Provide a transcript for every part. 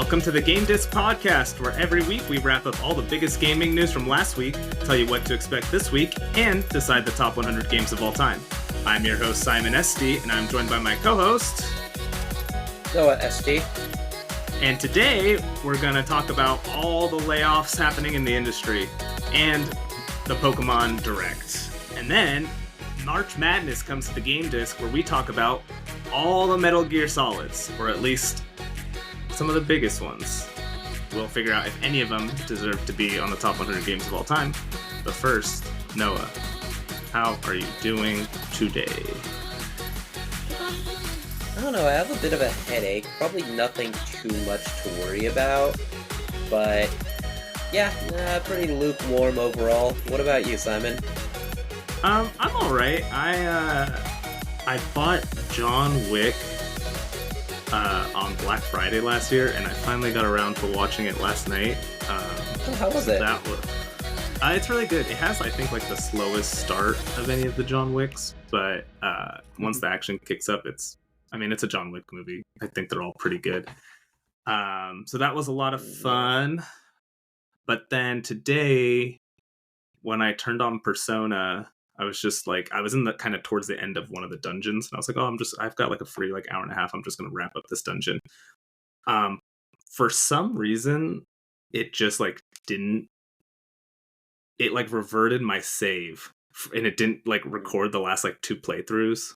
Welcome to the Game Disc Podcast, where every week we wrap up all the biggest gaming news from last week, tell you what to expect this week, and decide the top 100 games of all time. I'm your host, Simon SD, and I'm joined by my co-host, Noah SD. And today, we're going to talk about all the layoffs happening in the industry, and the Pokemon Direct. And then, March Madness comes to the Game Disc, where we talk about all the Metal Gear Solids, or at least some of the biggest ones. We'll figure out if any of them deserve to be on the top 100 games of all time. But first, Noah, how are you doing today? I don't know, I have a bit of a headache. Probably nothing too much to worry about. But, yeah, pretty lukewarm overall. What about you, Simon? I'm alright. I bought John Wick on Black Friday last year, and I finally got around to watching it last night. How was it? It's really good. It has, I think, like the slowest start of any of the John Wicks, but once the action kicks up, it's a John Wick movie. I think they're all pretty good. So that was a lot of fun. But then today, when I turned on Persona, I was just like, I was in the kind of towards the end of one of the dungeons, and I was like, I've got like a free like hour and a half. I'm just going to wrap up this dungeon. For some reason, it just like it like reverted my save, and it didn't like record the last like two playthroughs.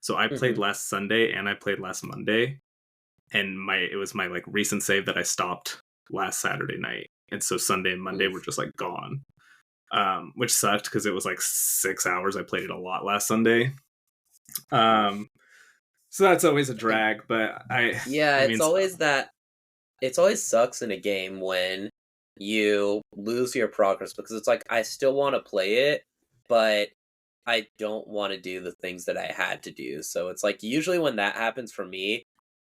So I played last Sunday and I played last Monday, and it was my like recent save that I stopped last Saturday night. And so Sunday and Monday were just like gone. Which sucked because it was like 6 hours. I played it a lot last Sunday. So that's always a drag, but it's always that. It always sucks in a game when you lose your progress, because it's like, I still want to play it, but I don't want to do the things that I had to do. So it's like, usually when that happens for me,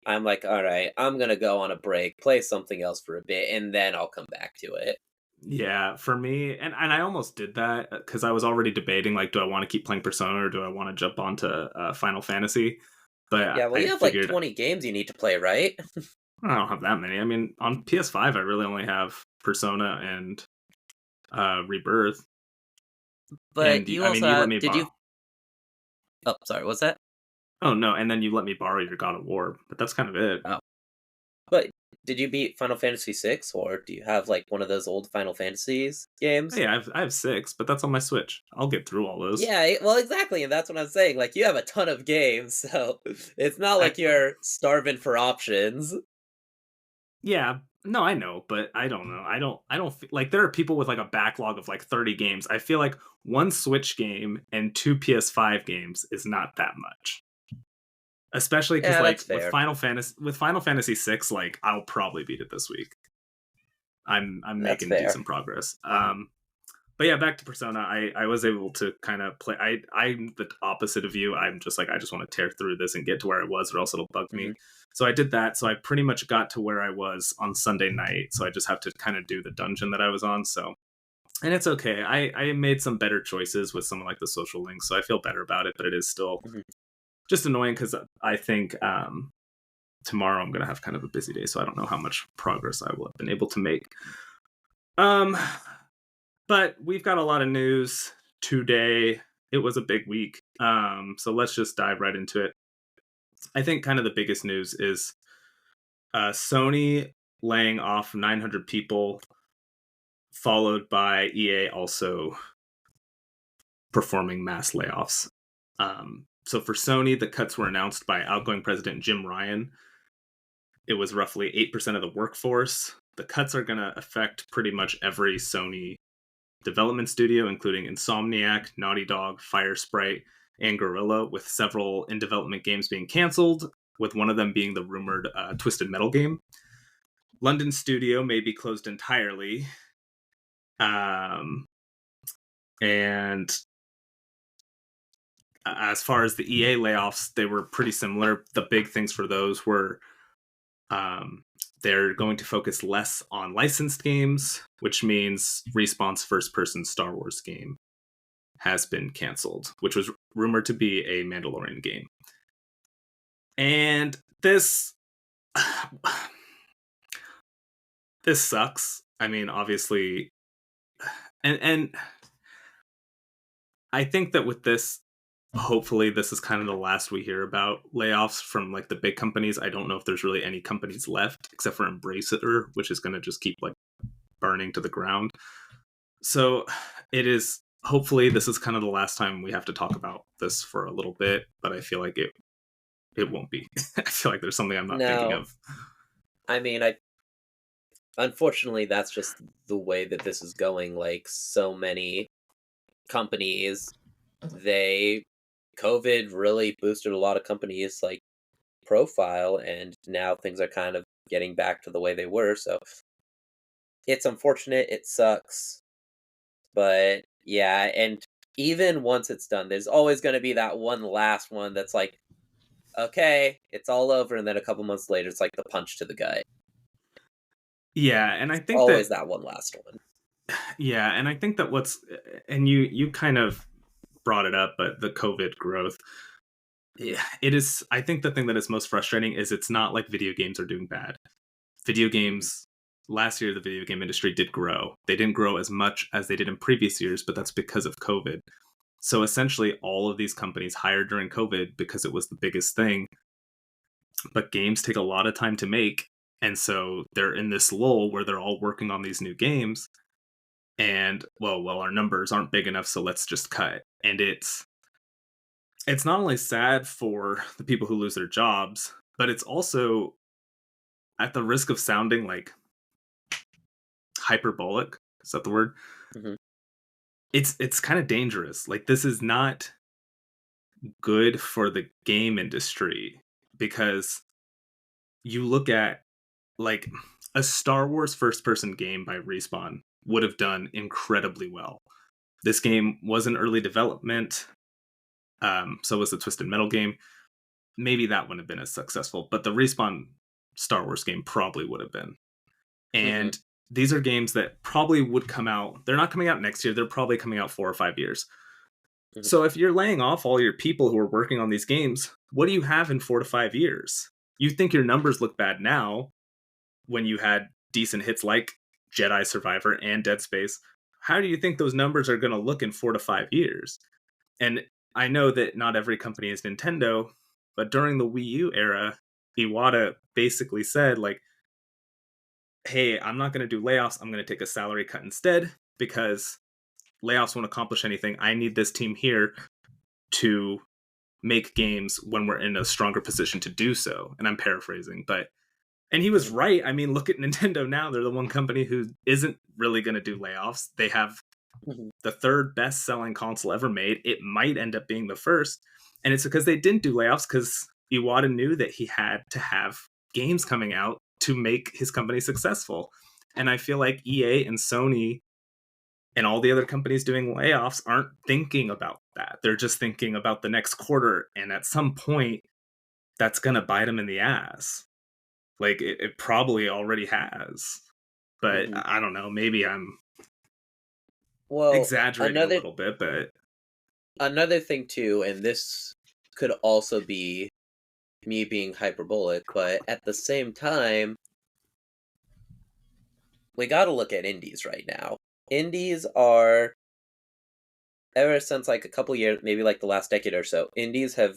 I'm like, all right, I'm going to go on a break, play something else for a bit, and then I'll come back to it. Yeah, for me, and I almost did that because I was already debating, like, do I want to keep playing Persona or do I want to jump onto Final Fantasy? But yeah, well, you have like 20 games you need to play, right? I don't have that many. I mean, on PS5, I really only have Persona and Rebirth. But and you also you let me borrow. Oh, sorry, what's that? Oh, no, and then you let me borrow your God of War, but that's kind of it. Oh. But did you beat Final Fantasy VI, or do you have like one of those old Final Fantasies games? Yeah, I have 6, but that's on my Switch. I'll get through all those. Yeah, well, exactly, and that's what I'm saying. Like, you have a ton of games, so it's not like you're starving for options. Yeah, no, I know, but I don't know. I don't feel like there are people with like a backlog of like 30 games. I feel like one Switch game and 2 PS5 games is not that much. Especially because like with Final Fantasy 6, like I'll probably beat it this week. I'm making decent progress. But yeah, back to Persona. I was able to kind of play. I'm the opposite of you. I'm just like, I just want to tear through this and get to where I was, or else it'll bug me. So I did that. So I pretty much got to where I was on Sunday night. So I just have to kind of do the dungeon that I was on. So, and it's okay. I made some better choices with some of like the social links, so I feel better about it. But it is still just annoying because I think tomorrow I'm gonna have kind of a busy day, so I don't know how much progress I will have been able to make. But we've got a lot of news today. It was a big week. So let's just dive right into it. I think kind of the biggest news is Sony laying off 900 people, followed by EA also performing mass layoffs. So for Sony, the cuts were announced by outgoing president Jim Ryan. It was roughly 8% of the workforce. The cuts are going to affect pretty much every Sony development studio, including Insomniac, Naughty Dog, Firesprite, and Guerrilla, with several in development games being canceled, with one of them being the rumored Twisted Metal game. London studio may be closed entirely. And as far as the EA layoffs, they were pretty similar. The big things for those were they're going to focus less on licensed games, which means Respawn's first-person Star Wars game has been canceled, which was rumored to be a Mandalorian game. And this... this sucks. I mean, obviously, and I think that with this, hopefully, this is kind of the last we hear about layoffs from like the big companies. I don't know if there's really any companies left except for Embracer, which is going to just keep like burning to the ground. So it is. Hopefully, this is kind of the last time we have to talk about this for a little bit. But I feel like it won't be. I feel like there's something I'm not thinking No, of. I mean, I unfortunately that's just the way that this is going. Like so many companies, they COVID really boosted a lot of companies like profile, and now things are kind of getting back to the way they were. So it's unfortunate. It sucks, but yeah, and even once it's done, there's always going to be that one last one that's like, okay, it's all over, and then a couple months later, it's like the punch to the gut. Yeah, and I think Always that that one last one. yeah, and I think that what's and you kind of brought it up, but the COVID growth, Mhm, it is. I think the thing that is most frustrating is it's not like video games are doing bad. Video mhm, games last year, the video game industry did grow. They didn't grow as much as they did in previous years, but that's because of COVID. So essentially, all of these companies hired during COVID because it was the biggest thing. But games take a lot of time to make, and so they're in this lull where they're all working on these new games. And well, our numbers aren't big enough, so let's just cut. And it's not only sad for the people who lose their jobs, but it's also at the risk of sounding like hyperbolic. Is that the word? mhm, It's kind of dangerous. Like this is not good for the game industry because you look at like a Star Wars first person game by Respawn would have done incredibly well. This game was in early development. So was the Twisted Metal game. Maybe that wouldn't have been as successful, but the Respawn Star Wars game probably would have been. mhm, And these are games that probably would come out. They're not coming out next year. They're probably coming out 4 or 5 years. mhm, So if you're laying off all your people who are working on these games, what do you have in 4 to 5 years? You think your numbers look bad now when you had decent hits like Jedi Survivor and Dead Space. How do you think those numbers are going to look in 4 to 5 years? And I know that not every company is Nintendo, but during the Wii U era, Iwata basically said, like, hey, I'm not going to do layoffs. I'm going to take a salary cut instead because layoffs won't accomplish anything. I need this team here to make games when we're in a stronger position to do so. And I'm paraphrasing, but and he was mhm, right. I mean, look at Nintendo now. They're the one company who isn't really going to do layoffs. They have mhm, the third best selling console ever made. It might end up being the first. And it's because they didn't do layoffs because Iwata knew that he had to have games coming out to make his company successful. And I feel like EA and Sony and all the other companies doing layoffs aren't thinking about that. They're just thinking about the next quarter. And at some point, that's going to bite them in the ass. Like it probably already has. But mhm. I don't know. Maybe I'm Well, exaggerating a another little bit, but another thing too, and this could also be me being hyperbolic, but at the same time, we got to look at indies right now. Indies are ever since like a couple years, maybe like the last decade or so, indies have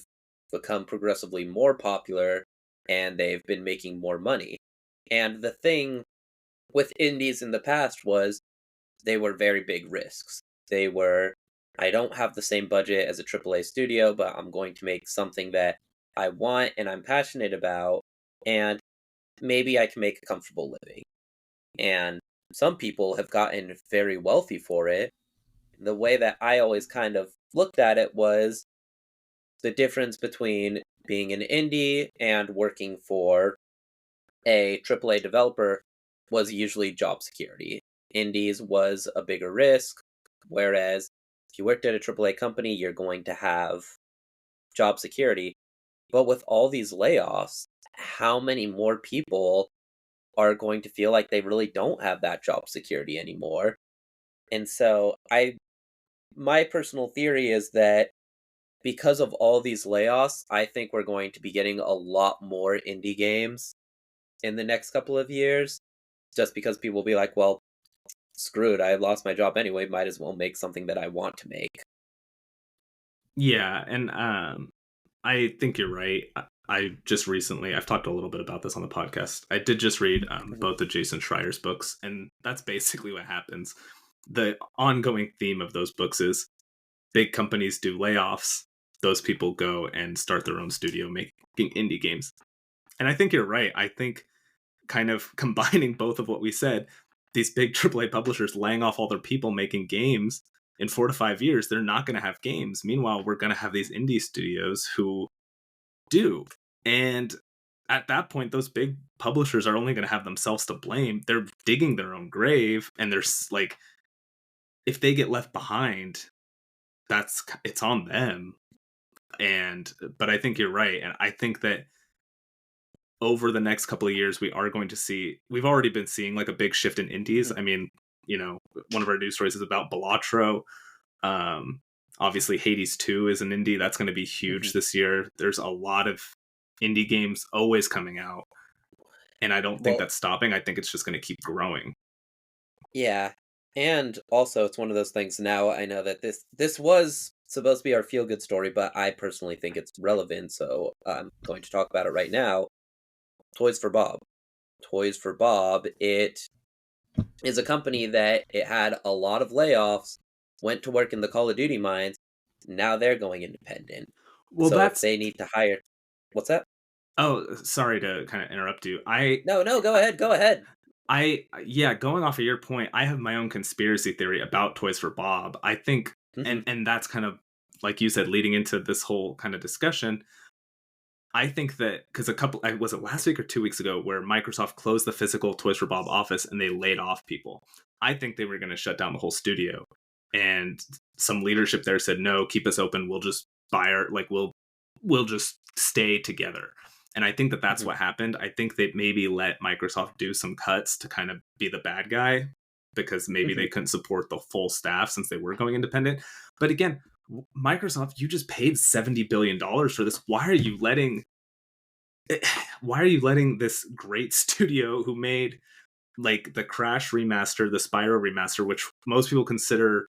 become progressively more popular and they've been making more money. And the thing with indies in the past was they were very big risks. They were, I don't have the same budget as a AAA studio, but I'm going to make something that I want and I'm passionate about, and maybe I can make a comfortable living. And some people have gotten very wealthy for it. The way that I always kind of looked at it was the difference between being an indie and working for a AAA developer was usually job security. Indies was a bigger risk, whereas if you worked at a AAA company, you're going to have job security. But with all these layoffs, how many more people are going to feel like they really don't have that job security anymore? And so my personal theory is that because of all these layoffs, I think we're going to be getting a lot more indie games in the next couple of years. just because people will be like, well, screw it, I lost my job anyway, might as well make something that I want to make. Yeah, and I think you're right. I just recently I've talked a little bit about this on the podcast. I did just read Mhm, both of Jason Schreier's books, and that's basically what happens. The ongoing theme of those books is big companies do layoffs. Those people go and start their own studio making indie games. And I think you're right. I think kind of combining both of what we said, these big AAA publishers laying off all their people making games in 4 to 5 years, they're not going to have games. Meanwhile, we're going to have these indie studios who do. And at that point, those big publishers are only going to have themselves to blame. They're digging their own grave, and there's like, if they get left behind, it's on them. And but I think you're right, and I think that over the next couple of years, we are going to see. We've already been seeing like a big shift in indies. mhm, I mean, one of our news stories is about Balatro. Um, Obviously, Hades 2 is an indie that's going to be mhm. huge this year. There's a lot of indie games always coming out, and I don't think Well, that's stopping. I think it's just going to keep growing. yeah, and also it's one of those things now. I know that this was supposed to be our feel good story, but I personally think it's relevant, so I'm going to talk about it right now. Toys for Bob. Toys for Bob. It is a company that it had a lot of layoffs, went to work in the Call of Duty mines. Now they're going independent. Well, So if that's they need to hire, what's that? oh, sorry to kind of interrupt you. No, no, go ahead, go ahead. Yeah, going off of your point, I have my own conspiracy theory about Toys for Bob. I think, Hmm. and that's kind of like you said, leading into this whole kind of discussion. I think that because was it last week or 2 weeks ago where Microsoft closed the physical Toys for Bob office and they laid off people. I think they were going to shut down the whole studio, and some leadership there said, "No, keep us open. We'll just buy our like we'll just stay together." And I think that that's Hmm. what happened. I think they maybe let Microsoft do some cuts to kind of be the bad guy because maybe Hmm. they couldn't support the full staff since they were going independent. But again, Microsoft, you just paid $70 billion for this. Why are you letting this great studio who made like the Crash remaster, the Spyro remaster, which most people consider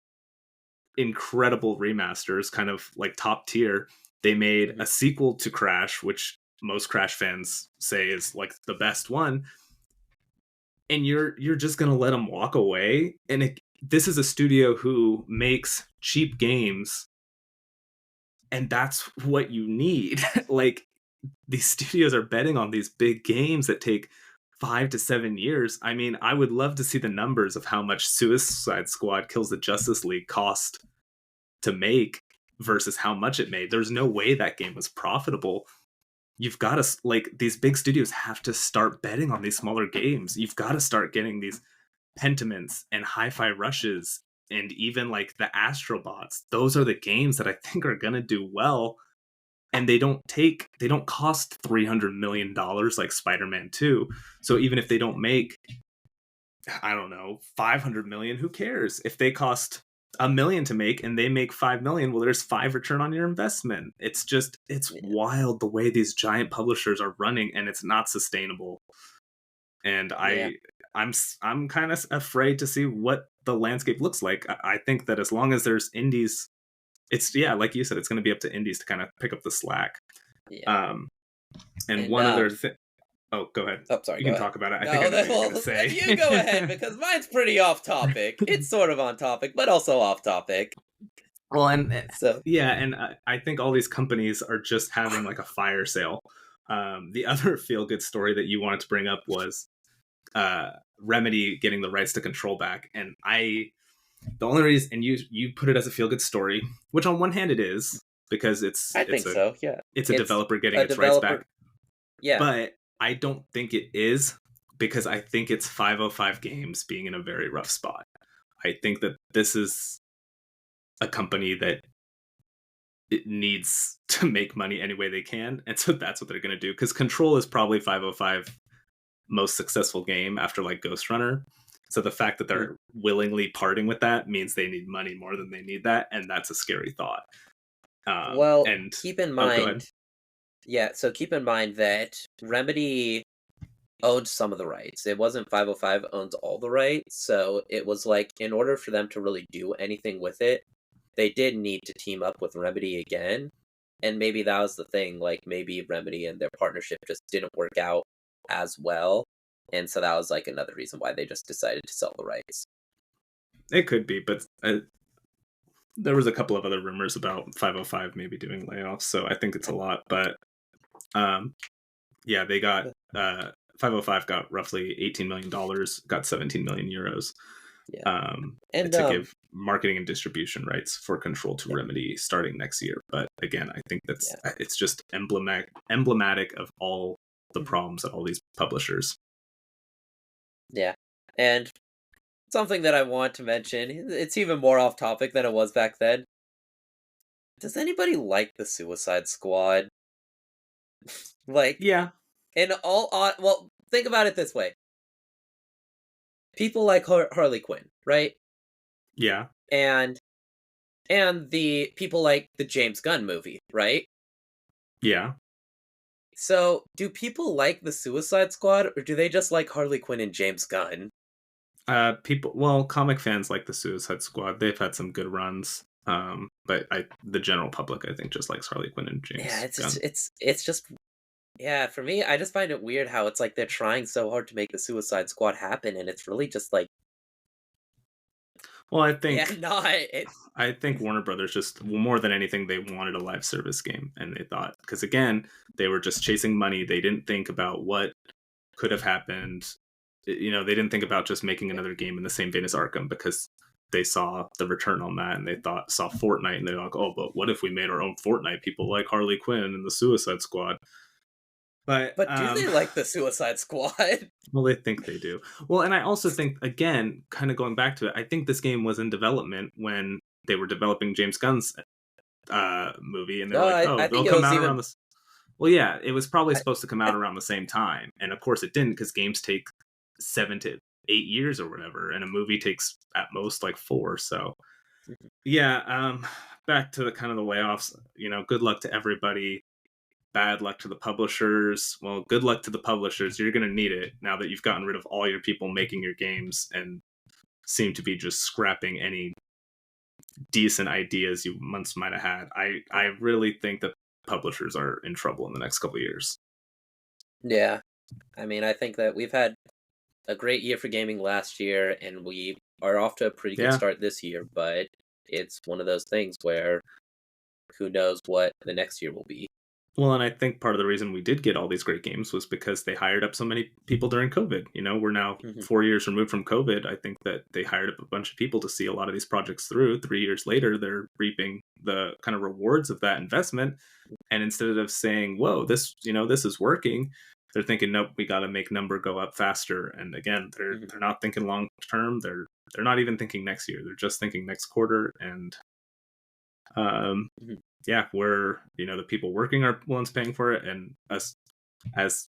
incredible remasters, kind of like top tier. They made Hmm. a sequel to Crash, which most Crash fans say is like the best one, and you're just gonna let them walk away. And this is a studio who makes cheap games, and that's what you need. Like these studios are betting on these big games that take 5 to 7 years. I mean, I would love to see the numbers of how much Suicide Squad Kills the Justice League cost to make versus how much it made. There's no way that game was profitable. You've got to like these big studios have to start betting on these smaller games. You've got to start getting these Pentiments and Hi-Fi Rushes and even like the Astrobots. Those are the games that I think are going to do well, and they don't cost $300 million like Spider-Man 2. So even if they don't make, I don't know, 500 million, who cares? If they cost $1 million to make and they make 5 million, well, there's 5 return on your investment. It's Yeah, wild the way these giant publishers are running, and it's not sustainable. And yeah, I'm kind of afraid to see what the landscape looks like. I think that as long as there's indies, it's yeah, like you said, it's going to be up to indies to kind of pick up the slack. yeah. Um, and And one other thing. Oh, go ahead. oh, sorry, You go can ahead. talk about it. I think I No, know what you're well, going to say. you go ahead because mine's pretty off topic. It's sort of on topic, but also off topic. Well, and So, yeah, and I think all these companies are just having like a fire sale. The other feel good story that you wanted to bring up was Remedy getting the rights to Control back, and the only reason, and you put it as a feel good story, which on one hand it is because I think so. Yeah, it's a it's developer getting a its rights developer. back, Yeah, but I don't think it is because I think it's 505 Games being in a very rough spot. I think that this is a company that it needs to make money any way they can, and so that's what they're going to do because Control is probably 505 most successful game after like Ghost Runner. So the fact that mhm. they're willingly parting with that means they need money more than they need that, and that's a scary thought. Well, And keep in oh, go ahead. mind. Yeah, so keep in mind that Remedy. owned some of the rights. It wasn't 505 owns all the rights, so it was like in order for them to really do anything with it, they did need to team up with Remedy again. And maybe that was the thing, like maybe Remedy and their partnership just didn't work out as well. And so that was like another reason why they just decided to sell the rights. It could be, but there was a couple of other rumors about 505 maybe doing layoffs, so I think it's a lot. But um, yeah, they got 505 got roughly $18 million, got 17 million euros Yeah. And to give marketing and distribution rights for Control to yeah, Remedy starting next year. But again, I think yeah. it's just emblematic of all the Mhm. problems at all these publishers. Yeah. And something that I want to mention, it's even more off topic than it was back then. Does anybody like the Suicide Squad? Like, Yeah, in all on well, think about it this way. People like Harley Quinn, right? yeah, And the people like the James Gunn movie, right? yeah. So, do people like the Suicide Squad or do they just like Harley Quinn and James Gunn? Well, comic fans like the Suicide Squad. They've had some good runs. But the general public, I think, just likes Harley Quinn and Yeah, James Gunn. it's just yeah, for me, I just find it weird how it's like they're trying so hard to make the Suicide Squad happen and it's really just like Well, yeah, no, I think Warner Brothers just more than anything they wanted a live service game, and they thought because again they were just chasing money. They didn't think about what could have happened. They didn't think about just making yeah. another game in the same vein as Arkham because they saw the return on that and they saw Fortnite and they're like, oh, but what if we made our own Fortnite? People like Harley Quinn and the Suicide Squad. But But do they like the Suicide Squad? well, they think they do. Well, and I also think, again, kind of going back to it, I think this game was in development when they were developing James Gunn's movie, and they No, were like, I "Oh, they'll think it come was out around even this." Well, yeah, it was probably I, supposed to come out I around the same time, and of course, it didn't because games take 7 to 8 years or whatever, and a movie takes at most like 4. So, yeah, back to the kind of the layoffs. Good luck to everybody. Bad luck to the publishers. Well, good luck to the publishers. You're going to need it now that you've gotten rid of all your people making your games and seem to be just scrapping any decent ideas you once might have had. I really think that publishers are in trouble in the next couple of years. yeah. I mean, I think that we've had a great year for gaming last year, and we are off to a pretty good Yeah. start this year, but it's one of those things where who knows what the next year will be. Well, and I think part of the reason we did get all these great games was because they hired up so many people during COVID. We're now Mhm, 4 years removed from COVID. I think that they hired up a bunch of people to see a lot of these projects through. 3 years later, they're reaping the kind of rewards of that investment. And instead of saying, "Whoa, this is working," they're thinking, "Nope, we got to make number go up faster." And again, they're mhm, they're not thinking long term. They're not even thinking next year. They're just thinking next quarter. And um, mhm, yeah, we're the people working are the ones paying for it, and us as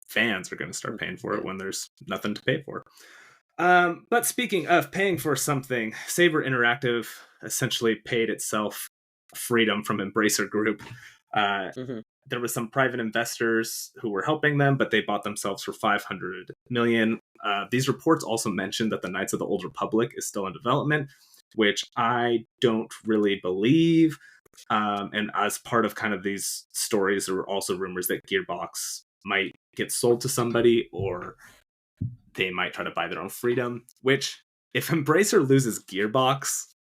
fans are going to start mhm, paying for yeah. it when there's nothing to pay for. But speaking of paying for something, Saber Interactive essentially paid itself freedom from Embracer Group. Uh, Mhm, there was some private investors who were helping them, but they bought themselves for 500 million. These reports also mentioned that the Knights of the Old Republic is still in development, which I don't really believe. And as part of kind of these stories, there were also rumors that Gearbox might get sold to somebody, or they might try to buy their own freedom. Which, if Embracer loses Gearbox,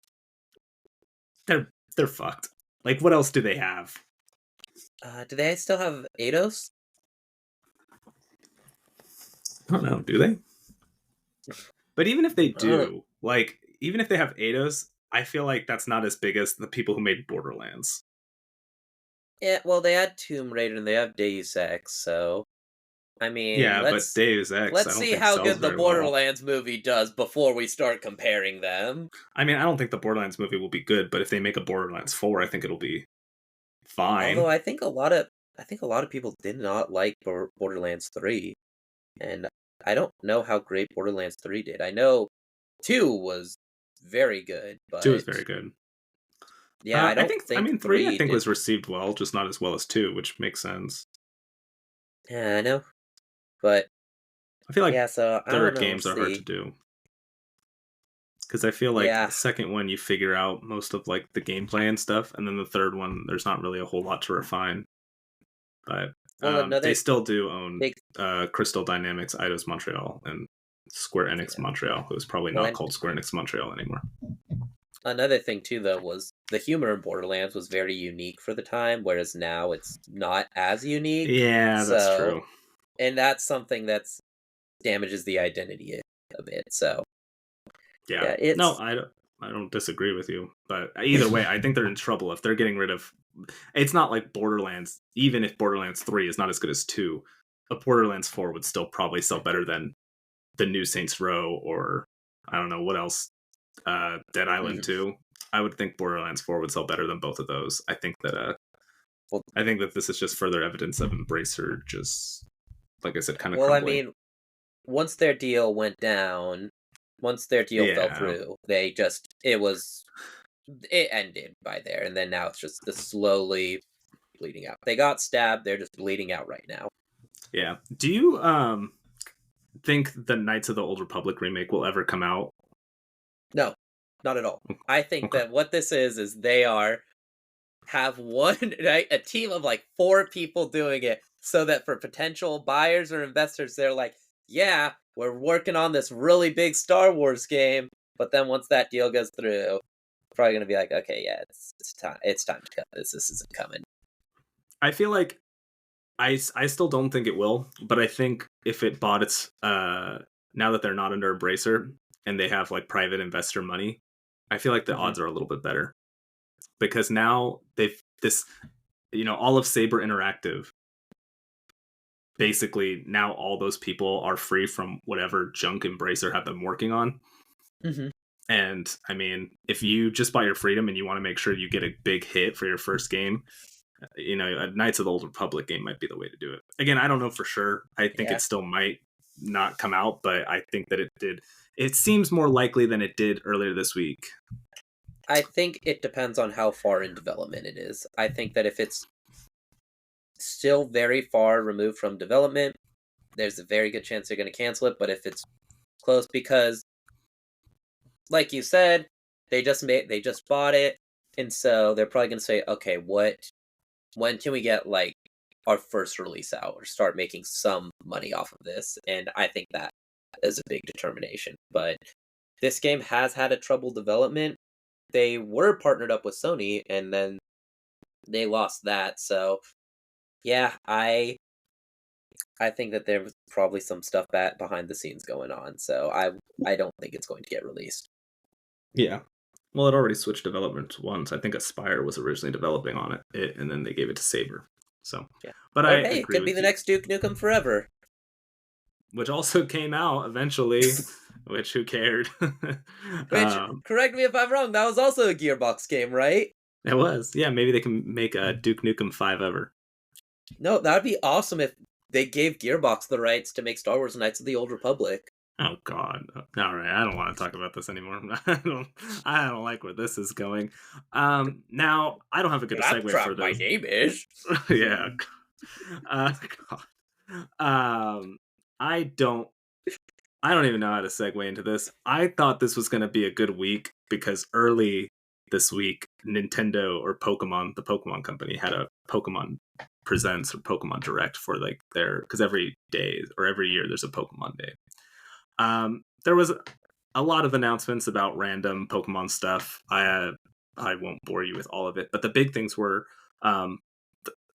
they're fucked. Like, what else do they have? do they still have Eidos? I don't know. Do they? But even if they Uh, do, like, even if they have Eidos, I feel like that's not as big as the people who made Borderlands. yeah, well, they had Tomb Raider and they have Deus Ex, so I mean, Yeah, but Deus Ex, I let's don't see think how sells good the very well. Borderlands movie does before we start comparing them. I mean, I don't think the Borderlands movie will be good, but if they make a Borderlands 4, I think it'll be Although fine. I think a lot of people did not like Borderlands 3, and I don't know how great Borderlands 3 did. I know 2 was very good, 2 is but very good. yeah, I don't I think mean, 3 I 3 think did. was received well, just not as well as 2, which makes sense. Yeah, I know, but I feel like Yeah, so I don't third know. We'll games are hard to see. do because I feel like Yeah. the second one you figure out most of like the gameplay and stuff, and then the third one there's not really a whole lot to refine. But Well, they another still do own big, Crystal Dynamics, Eidos Montreal, and Square Enix yeah. Montreal, who's probably Well, not and called Square Enix Montreal anymore. another thing too, though, was the humor in Borderlands was very unique for the time, whereas now it's not as unique. Yeah, that's So, true. and that's something that's damages the identity a bit. So, Yeah. yeah, No, it's I don't disagree with you, but either way, I think they're in trouble if they're getting rid of. It's not like Borderlands. Even if Borderlands 3 is not as good as 2, a Borderlands 4 would still probably sell better than the new Saints Row or I don't know what else. Dead Island Mhm. 2. I would think Borderlands 4 would sell better than both of those. Well, I think that this is just further evidence of Embracer just like I said, kind of I crumbling. mean, once their deal went down, once their deal fell Yeah. through, they just it ended by there, and then now it's just the slowly bleeding out. They got stabbed; they're just bleeding out right now. Yeah. Do you think the Knights of the Old Republic remake will ever come out? No, not at all. I think Okay. that what this is they are have one right, a team of like 4 people doing it, so that for potential buyers or investors, they're like, "Yeah, we're working on this really big Star Wars game." But then once that deal goes through, probably gonna be like, "Okay, yeah, it's time to cut this. This isn't coming." I feel like I still don't think it will, but I think if it bought its now that they're not under Embracer and they have like private investor money, I feel like the Hmm. odds are a little bit better because now they've this all of Saber Interactive basically now all those people are free from whatever junk Embracer have been working on. Hmm. And I mean, if you just buy your freedom and you want to make sure you get a big hit for your first game, a Knights of the Old Republic game might be the way to do it. Again, I don't know for sure. I think Yeah, it still might not come out, but I think that it did. It seems more likely than it did earlier this week. I think it depends on how far in development it is. I think that if it's still very far removed from development, there's a very good chance they're going to cancel it. But if it's close, because like you said, they just bought it, and so they're probably going to say, okay, when can we get like our first release out or start making some money off of this? And I think that is a big determination. But this game has had a trouble development. They were partnered up with Sony, and then they lost that. So yeah, I think that there's probably some stuff behind the scenes going on. So I don't think it's going to get released. Yeah. Well, it already switched development once. I think Aspire was originally developing on it, and then they gave it to Saber. So, Yeah. but I Or hey, it agree could be with the you. next Duke Nukem Forever. Which also came out eventually. Which who cared? Which, correct me if I'm wrong, that was also a Gearbox game, right? It was. Yeah, maybe they can make a Duke Nukem 5 ever. No, that'd be awesome if they gave Gearbox the rights to make Star Wars Knights of the Old Republic. Oh God! All right, I don't want to talk about this anymore. I don't like where this is going. Now I don't have a good segue for Claptrap, my this. name is. Yeah. God. Um, I don't. I don't even know how to segue into this. I thought this was going to be a good week because early this week, Nintendo or Pokemon, the Pokemon company, had a Pokemon Presents or Pokemon Direct for like their because every day or every year there's a Pokemon Day. There was a lot of announcements about random Pokemon stuff. I won't bore you with all of it, but the big things were um,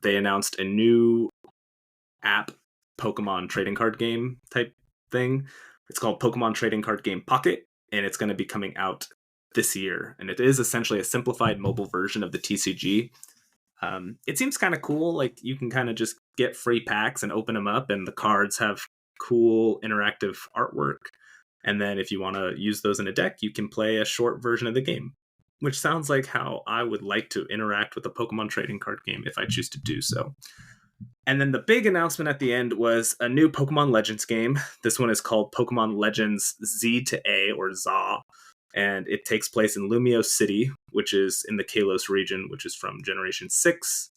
they announced a new app Pokemon trading card game type thing. It's called Pokemon Trading Card Game Pocket, and it's going to be coming out this year. And it is essentially a simplified mobile version of the TCG. It seems kind of cool. Like you can kind of just get free packs and open them up, and the cards have cool interactive artwork. And then if you want to use those in a deck, you can play a short version of the game, which sounds like how I would like to interact with a Pokemon trading card game if I choose to do so. And then the big announcement at the end was a new Pokemon Legends game. This one is called Pokemon Legends Z to A or ZA, and it takes place in Lumio City, which is in the Kalos region, which is from Generation 6,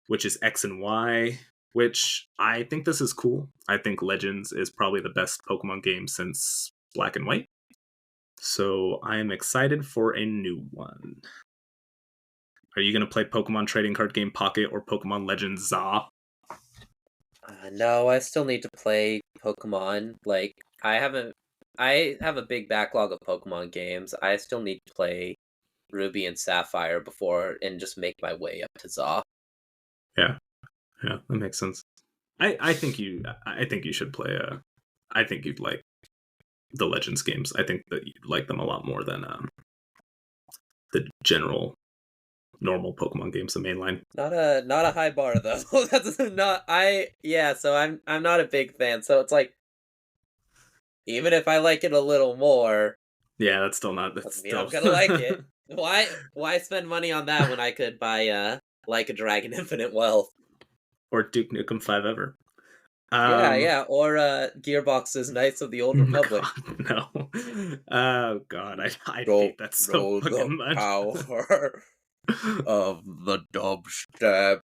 which is X and Y. which I think this is cool. I think Legends is probably the best Pokemon game since Black and White. So I am excited for a new one. Are you going to play Pokemon Trading Card Game Pocket or Pokemon Legends ZA? No, I still need to play Pokemon. Like, I haven't. I have a big backlog of Pokemon games. I still need to play Ruby and Sapphire before and just make my way up to Zaw. Yeah, yeah, that makes sense. I think you should play I think you'd like the Legends games. I think that you'd like them a lot more than the general normal Pokemon games, the mainline. Not a high bar though. That's not I yeah, so I'm not a big fan. So it's like even if I like it a little more, Yeah, that's still not. That's doesn't mean I'm still gonna like it. Why spend money on that when I could buy Like a Dragon Infinite Wealth? or Duke Nukem 5 ever. Yeah, Um, yeah, or Gearbox's Knights of the Old oh Republic. God, no. Oh God, I Don't hate that so know the fucking much. power of the dubstep.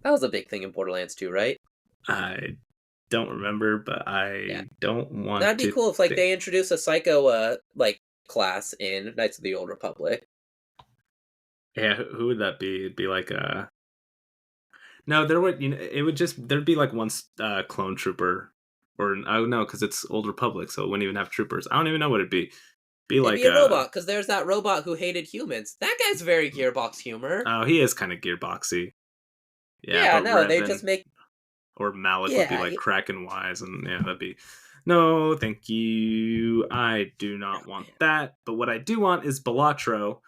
That was a big thing in Borderlands 2, right? I don't remember, but Yeah. I don't want That'd be to cool if like think. they introduce a psycho like class in Knights of the Old Republic. Yeah, who would that be? It'd be like no, there would it would just there'd be like one clone trooper, or oh no, because it's Old Republic, so it wouldn't even have troopers. I don't even know what it'd be. Be It'd like be a robot, because there's that robot who hated humans. That guy's very Gearbox humor. oh, he is kind of gearboxy. Yeah, Yeah, but no, they Revan just make or Malik would be yeah, like Kraken wise, and yeah, that'd be no, thank you. I do not want that. But what I do want is Balatro.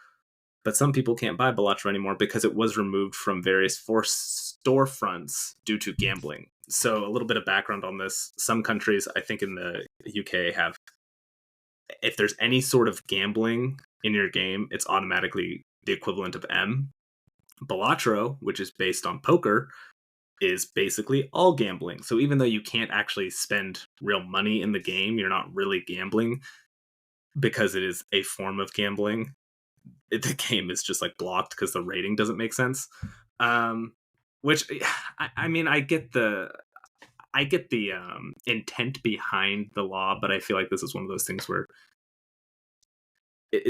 But some people can't buy Balatro anymore because it was removed from various force storefronts due to gambling. So a little bit of background on this: some countries, I think in the UK, have if there's any sort of gambling in your game, it's automatically the equivalent of M. Balatro, which is based on poker, is basically all gambling. So even though you can't actually spend real money in the game, you're not really gambling because it is a form of gambling. The game is just like blocked because the rating doesn't make sense. Um, which I mean, I get the intent behind the law, but I feel like this is one of those things where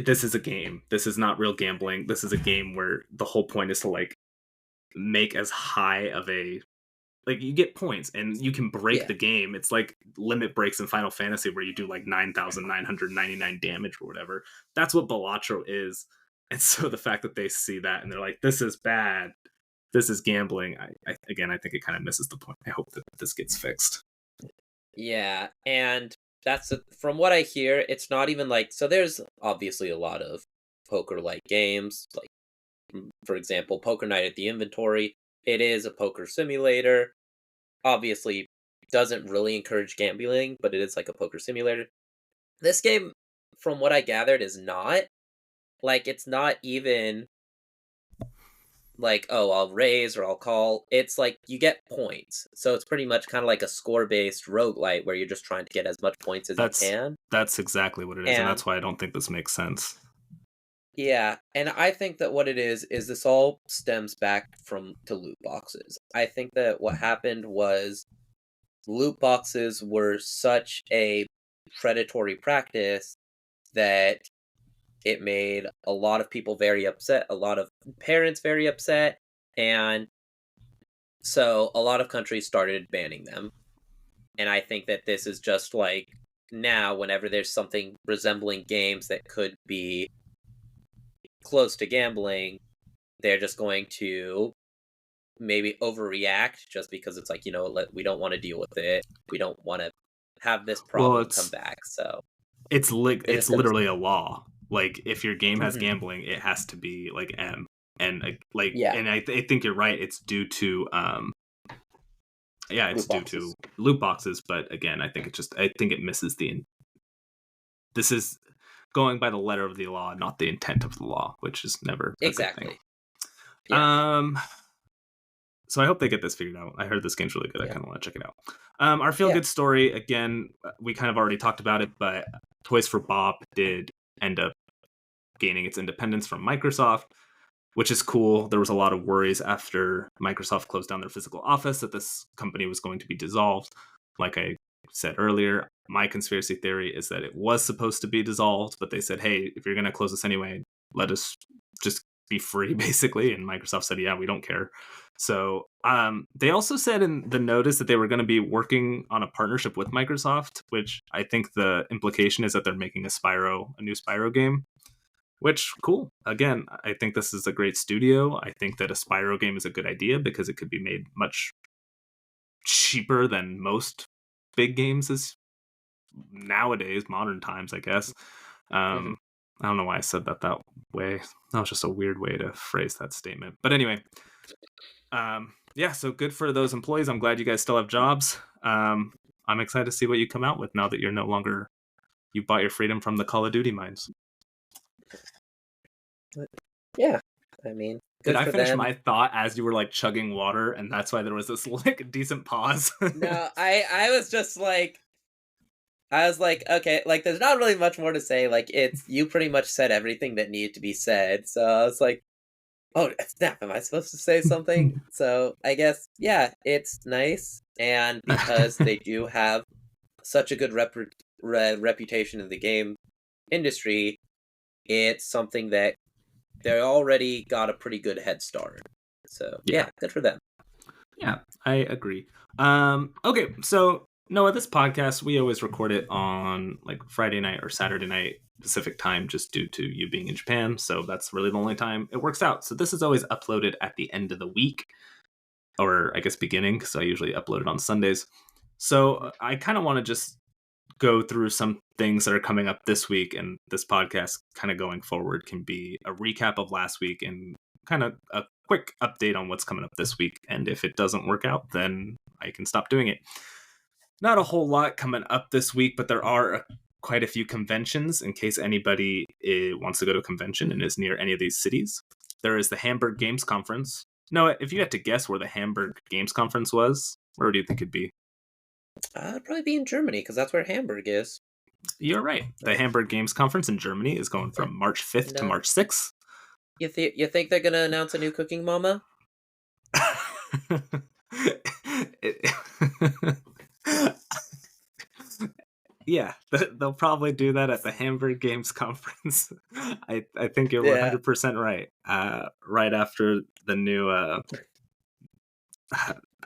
this is a game. This is not real gambling. This is a game where the whole point is to like make as high of a like you get points and you can break yeah. the game. It's like limit breaks in Final Fantasy where you do like 9,999 damage or whatever. That's what Balatro is. And so the fact that they see that and they're like, this is bad, this is gambling. Again, I think it kind of misses the point. I hope that this gets fixed. Yeah, and from what I hear, it's not even like so there's obviously a lot of poker like games, like for example, Poker Night at the Inventory. It is a poker simulator. Obviously doesn't really encourage gambling, but it is like a poker simulator. This game, from what I gathered, is not. Like it's not even like, oh, I'll raise or I'll call. It's like you get points. So it's pretty much kind of like a score-based roguelite where you're just trying to get as much points as you That's can. that's exactly what it is, and And that's why I don't think this makes sense. yeah, and I think that what it is this all stems back from to loot boxes. I think that what happened was loot boxes were such a predatory practice that it made a lot of people very upset, a lot of parents very upset, and so a lot of countries started banning them. And I think that this is just like now, whenever there's something resembling games that could be close to gambling, they're just going to maybe overreact just because it's like, we don't want to deal with it. We don't want to have this Well, problem come back. So they're it's just going to. literally a law. Like if your game has Mhm. gambling, it has to be like M. And Yeah, and I think you're right. It's due to yeah, it's loot due to boxes. loot boxes. But again, I think it misses this is going by the letter of the law, not the intent of the law, which is never a good thing. Exactly. Yeah. Um, so I hope they get this figured out. I heard this game's really good. I Yeah. kind of want to check it out. Our feel Yeah. good story again. We kind of already talked about it, but Toys for Bob did end up gaining its independence from Microsoft. which is cool. There was a lot of worries after Microsoft closed down their physical office that this company was going to be dissolved. Like I said earlier, my conspiracy theory is that it was supposed to be dissolved, but they said, hey, if you're going to close this anyway, let us just be free, basically. And Microsoft said, yeah, we don't care. So they also said in the notice that they were going to be working on a partnership with Microsoft, which I think the implication is that they're making a new Spyro game. Which, cool. Again, I think this is a great studio. I think that a Spyro game is a good idea because it could be made much cheaper than most big games is nowadays, modern times, I guess. Mhm. I don't know why I said that way. That was just a weird way to phrase that statement. But anyway, yeah, so good for those employees. I'm glad you guys still have jobs. I'm excited to see what you come out with now that you're no longer, you bought your freedom from the Call of Duty mines. Yeah, I mean, Did good I for finish them. my thought as you were like chugging water, and that's why there was this like decent pause? No, I was just like, I was like, okay, like there's not really much more to say. Like it's you pretty much said everything that needed to be said. So I was like, oh snap, am I supposed to say something? So I guess yeah, it's nice, and because they do have such a good reputation in the game industry, it's something that they already got a pretty good head start. So Yeah, yeah, good for them. yeah, I agree. Okay, so Noah, this podcast we always record it on like Friday night or Saturday night Pacific time, just due to you being in Japan. So that's really the only time it works out. So this is always uploaded at the end of the week, or I guess beginning, because I usually upload it on Sundays. So I kind of want to just go through some things that are coming up this week, and this podcast kind of going forward can be a recap of last week and kind of a quick update on what's coming up this week. And if it doesn't work out, then I can stop doing it. Not a whole lot coming up this week, but there are quite a few conventions in case anybody wants to go to a convention and is near any of these cities. There is the Hamburg Games Conference. Noah, if you had to guess where the Hamburg Games Conference was, where do you think it'd be? I'd probably be in Germany because that's where Hamburg is. You're right. The Uh, Hamburg Games Conference in Germany is going yeah. from March 5th to No, March 6th. you think they're gonna announce a new Cooking Mama? It- yeah, they'll probably do that at the Hamburg Games Conference. I think you're Yeah, 100% right. Right after the new, I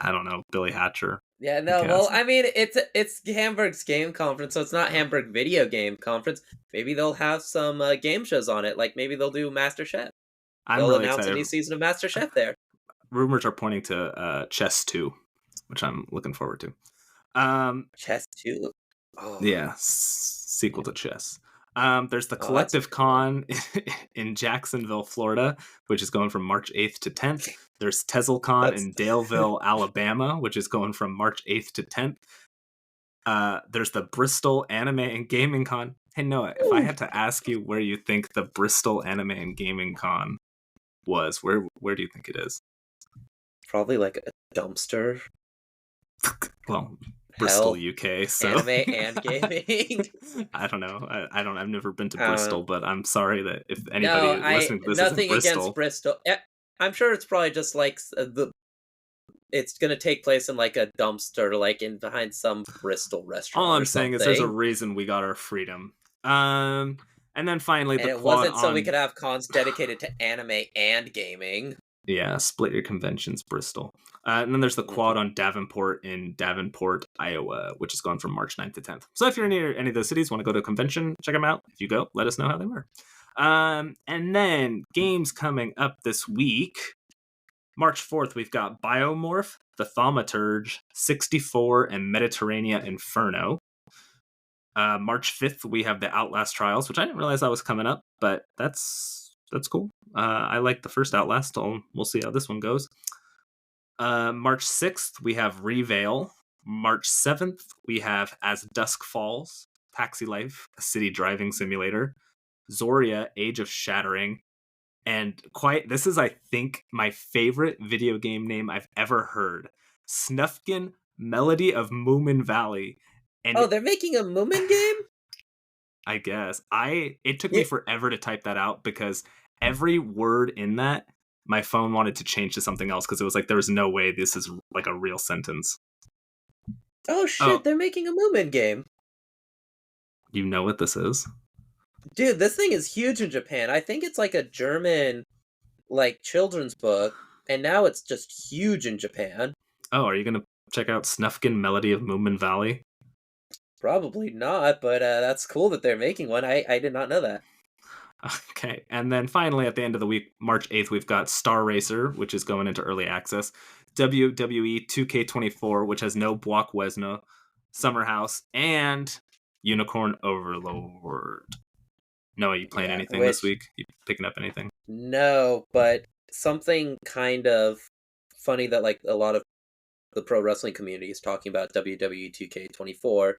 don't know, Billy Hatcher. yeah. I No, well, guess. I mean, it's Hamburg's game conference, so it's not Hamburg video game conference. Maybe they'll have some game shows on it. Like maybe they'll do Master Chef. I'm They'll really announce a excited. new season of Master Chef there. Rumors are pointing to Chess 2, which I'm looking forward to. Um, Chess too. Yeah, Oh, sequel to Chess. There's the oh, that's a Collective good one. Con in Jacksonville, Florida, which is going from March 8th to 10th. There's TeslaCon That's in Daleville, Alabama, which is going from March 8th to 10th. There's the Bristol Anime and Gaming Con. Hey Noah, if I Ooh. had to ask you where you think the Bristol Anime and Gaming Con was, where do you think it is? Probably like a dumpster. Well, Bristol, Hell, UK. So anime and gaming. I don't know. I don't. I've never been to I don't know. Bristol, but I'm sorry that if No, anybody I listening to this is in nothing against Bristol, Bristol. I'm sure it's probably just like the. It's gonna take place in like a dumpster, like in behind some Bristol all restaurant or I'm saying is there's a something. reason we got our freedom. Um, and then finally And the it quad wasn't so we on. could have cons dedicated to anime and gaming. Yeah, split your conventions, Bristol. And then there's the quad Mhm. on Davenport in Davenport, Iowa, which is going from March 9th to 10th. So if you're near any of those cities, want to go to a convention, check them out. If you go, let us know how they were. And then games coming up this week. March 4th, we've got Biomorph, The Thaumaturge, 64, and Mediterranean Inferno. March 5th, we have the Outlast Trials, which I didn't realize that was coming up, but that's cool. I like the first Outlast, so we'll see how this one goes. March 6th, we have Reveal. March 7th, we have As Dusk Falls, Taxi Life, a city driving simulator. Zoria, Age of Shattering. And this is, I think, my favorite video game name I've ever heard. Snufkin Melody of Moomin Valley. Oh, And they're making a Moomin game. I guess it took me Yeah. forever to type that out because every word in that my phone wanted to change to something else because it was like there was no way this is like a real sentence. Oh shit, Oh, they're making a Moomin game. you know what this is? Dude, this thing is huge in Japan. I think it's like a German like children's book, and now it's just huge in Japan. Oh, are you gonna check out Snufkin Melody of Moomin Valley? Probably not, but that's cool that they're making one. I did not know that. Okay, and then finally at the end of the week, March 8th, we've got Star Racer, which is going into early access, WWE 2K24, which has no Brock Lesnar, Summer House, and Unicorn Overlord. Noah, you playing Yeah, anything this which week? You picking up anything? no, but something kind of funny that like a lot of the pro wrestling community is talking about WWE 2K24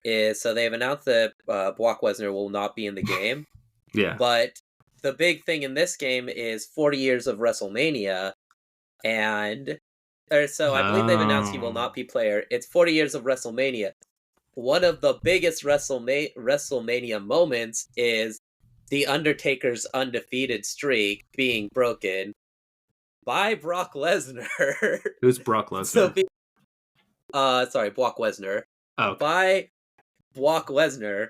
is so they've announced that Brock Lesnar will not be in the game, Yeah. but the big thing in this game is 40 years of WrestleMania, and or so I believe they've announced he will Oh. not be player. It's 40 years of WrestleMania. One of the biggest WrestleMania moments is the Undertaker's undefeated streak being broken by Brock Lesnar. Who's Brock so, Lesnar? sorry, Brock Lesnar. Oh, okay. By Brock Lesnar.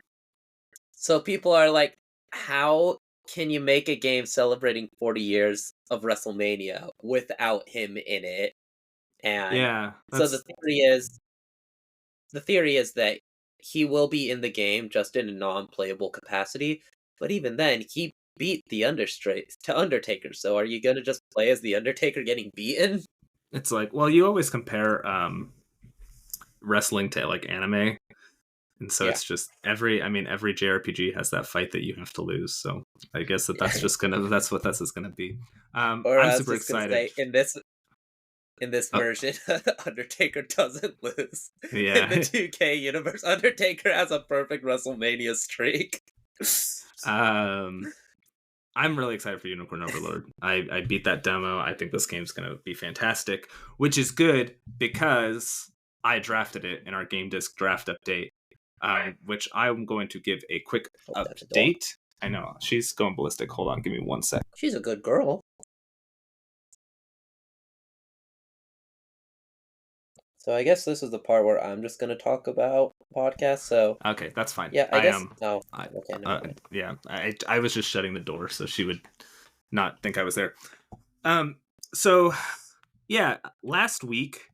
So people are like, how can you make a game celebrating 40 years of WrestleMania without him in it? And Yeah, so that's the theory is that he will be in the game just in a non-playable capacity, but even then he beat the Undertaker. So are you going to just play as the Undertaker getting beaten? it's like, well, you always compare wrestling to like anime, and so Yeah. it's just every JRPG has that fight that you have to lose. So I guess that's Yeah. just gonna that's what this is gonna be. Or I'm I was super just going to excited. say in this Oh, version, Undertaker doesn't lose. In the yeah. 2K universe, Undertaker has a perfect WrestleMania streak. um, I'm really excited for Unicorn Overlord. I beat that demo. I think this game's gonna be fantastic, which is good because I drafted it in our game disc draft update, which I'm going to give a quick Hope that's a dog. update. I know she's going ballistic. Hold on, give me 1 sec. She's a good girl. So I guess this is the part where I'm just going to talk about podcasts. So Okay, that's fine. yeah, I I guess. am. Oh, I okay, never mind. yeah. I was just shutting the door so she would not think I was there. Um. So yeah, last week,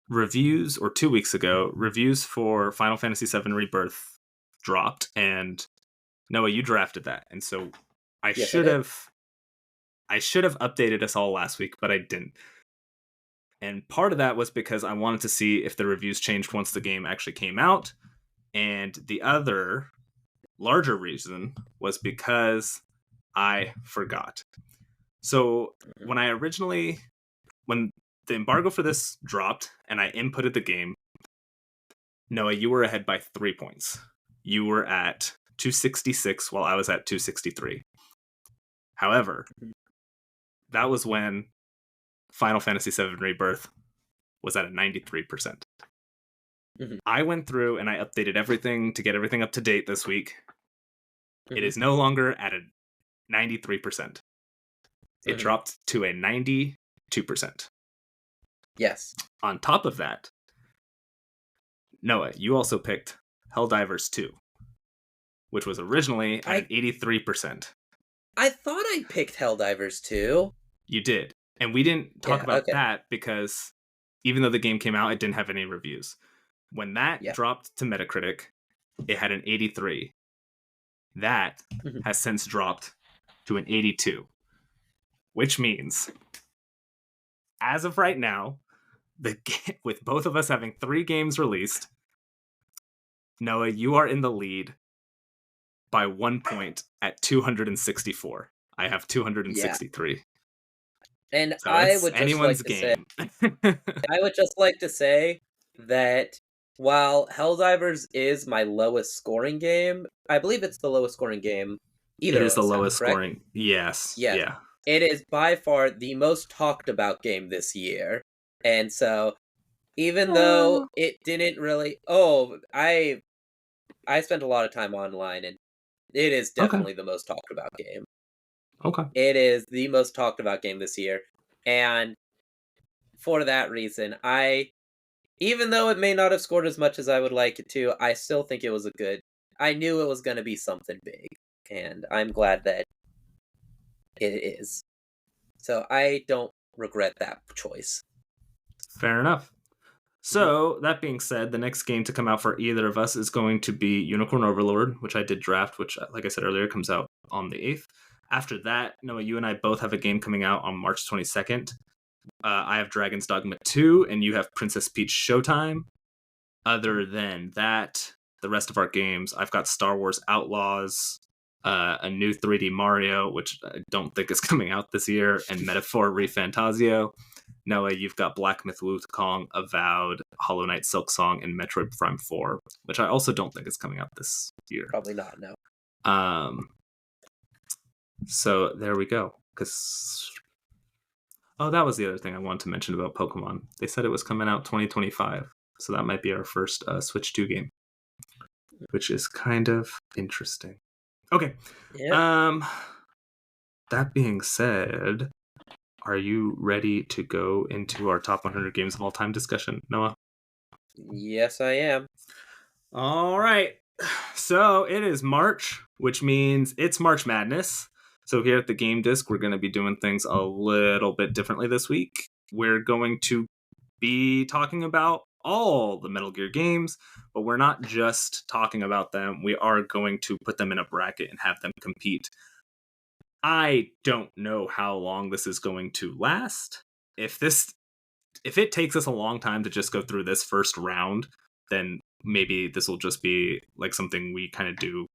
reviews, or 2 weeks ago, reviews for Final Fantasy VII Rebirth dropped, and Noah, you drafted that, and so I Yes, I should did. have I should have updated us all last week, but I didn't. And part of that was because I wanted to see if the reviews changed once the game actually came out, and the other larger reason was because I forgot. So Mhm. when the embargo for this dropped and I inputted the game, Noah, you were ahead by 3 points. You were at 266 while I was at 263. However, Mhm. that was when Final Fantasy VII Rebirth was at a 93%. Mhm. I went through and I updated everything to get everything up to date this week. It Mhm. is no longer at a 93%. It Mhm. dropped to a 92%. Yes. On top of that, Noah, you also picked Helldivers 2, which was originally at an I 83%. I thought I picked Helldivers too. You did. And we didn't talk Yeah. about Okay. that because even though the game came out, it didn't have any reviews. When that Yeah. dropped to Metacritic, it had an 83. That Mhm. has since dropped to an 82, which means as of right now, with both of us having 3 games released, Noah, you are in the lead by 1 point at 264. I have Yeah. 263. And So it's anyone's game. I would just like to say that while Helldivers is my lowest scoring game, I believe it's the lowest scoring game It either is of the us have, lowest correct? scoring. Yes. Yes. Yeah. It is by far the most talked about game this year. And so even though Uh, it didn't really I spent a lot of time online and it is okay. definitely the most talked about game. Okay. It is the most talked about game this year, and for that reason, even though it may not have scored as much as I would like it to, I still think it was a good. I knew it was going to be something big, and I'm glad that it is. So I don't regret that choice. Fair enough. Mhm. So, that being said, the next game to come out for either of us is going to be Unicorn Overlord, which I did draft, which, like I said earlier, comes out on the 8th. After that, Noah, you and I both have a game coming out on March 22nd. I have Dragon's Dogma 2, and you have Princess Peach Showtime. Other than that, the rest of our games, I've got Star Wars Outlaws, a new 3D Mario, which I don't think is coming out this year, and Metaphor ReFantazio. Noah, you've got Black Myth Wukong, Avowed, Hollow Knight Silk Song, and Metroid Prime 4, which I also don't think is coming out this year. Probably not. No. Um, so there we go. Because that was the other thing I wanted to mention about Pokemon. They said it was coming out 2025, so that might be our first Switch 2 game, which is kind of interesting. Okay. Yeah. That being said, are you ready to go into our top 100 games of all time discussion, Noah? Yes, I am. All right. So it is March, which means it's March Madness. So here at the Game Disc, we're going to be doing things a little bit differently this week. We're going to be talking about all the Metal Gear games, but we're not just talking about them. We are going to put them in a bracket and have them compete. I don't know how long this is going to last. If it takes us a long time to just go through this first round, then maybe this will just be like something we kind of do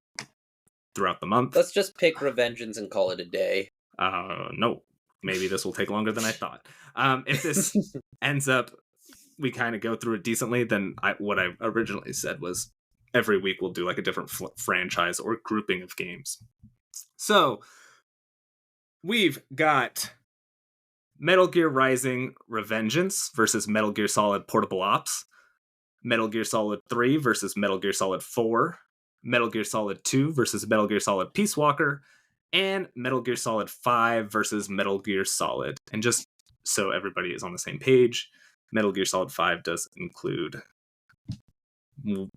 throughout the month. Let's just pick Revengeance and call it a day. No, maybe this will take longer than I thought. If this ends up, we kind of go through it decently, then what I originally said was every week we'll do like a different franchise or grouping of games. So we've got Metal Gear Rising Revengeance versus Metal Gear Solid Portable Ops, Metal Gear Solid 3 versus Metal Gear Solid 4, Metal Gear Solid 2 versus Metal Gear Solid Peace Walker, and Metal Gear Solid 5 versus Metal Gear Solid. And just so everybody is on the same page, Metal Gear Solid 5 does include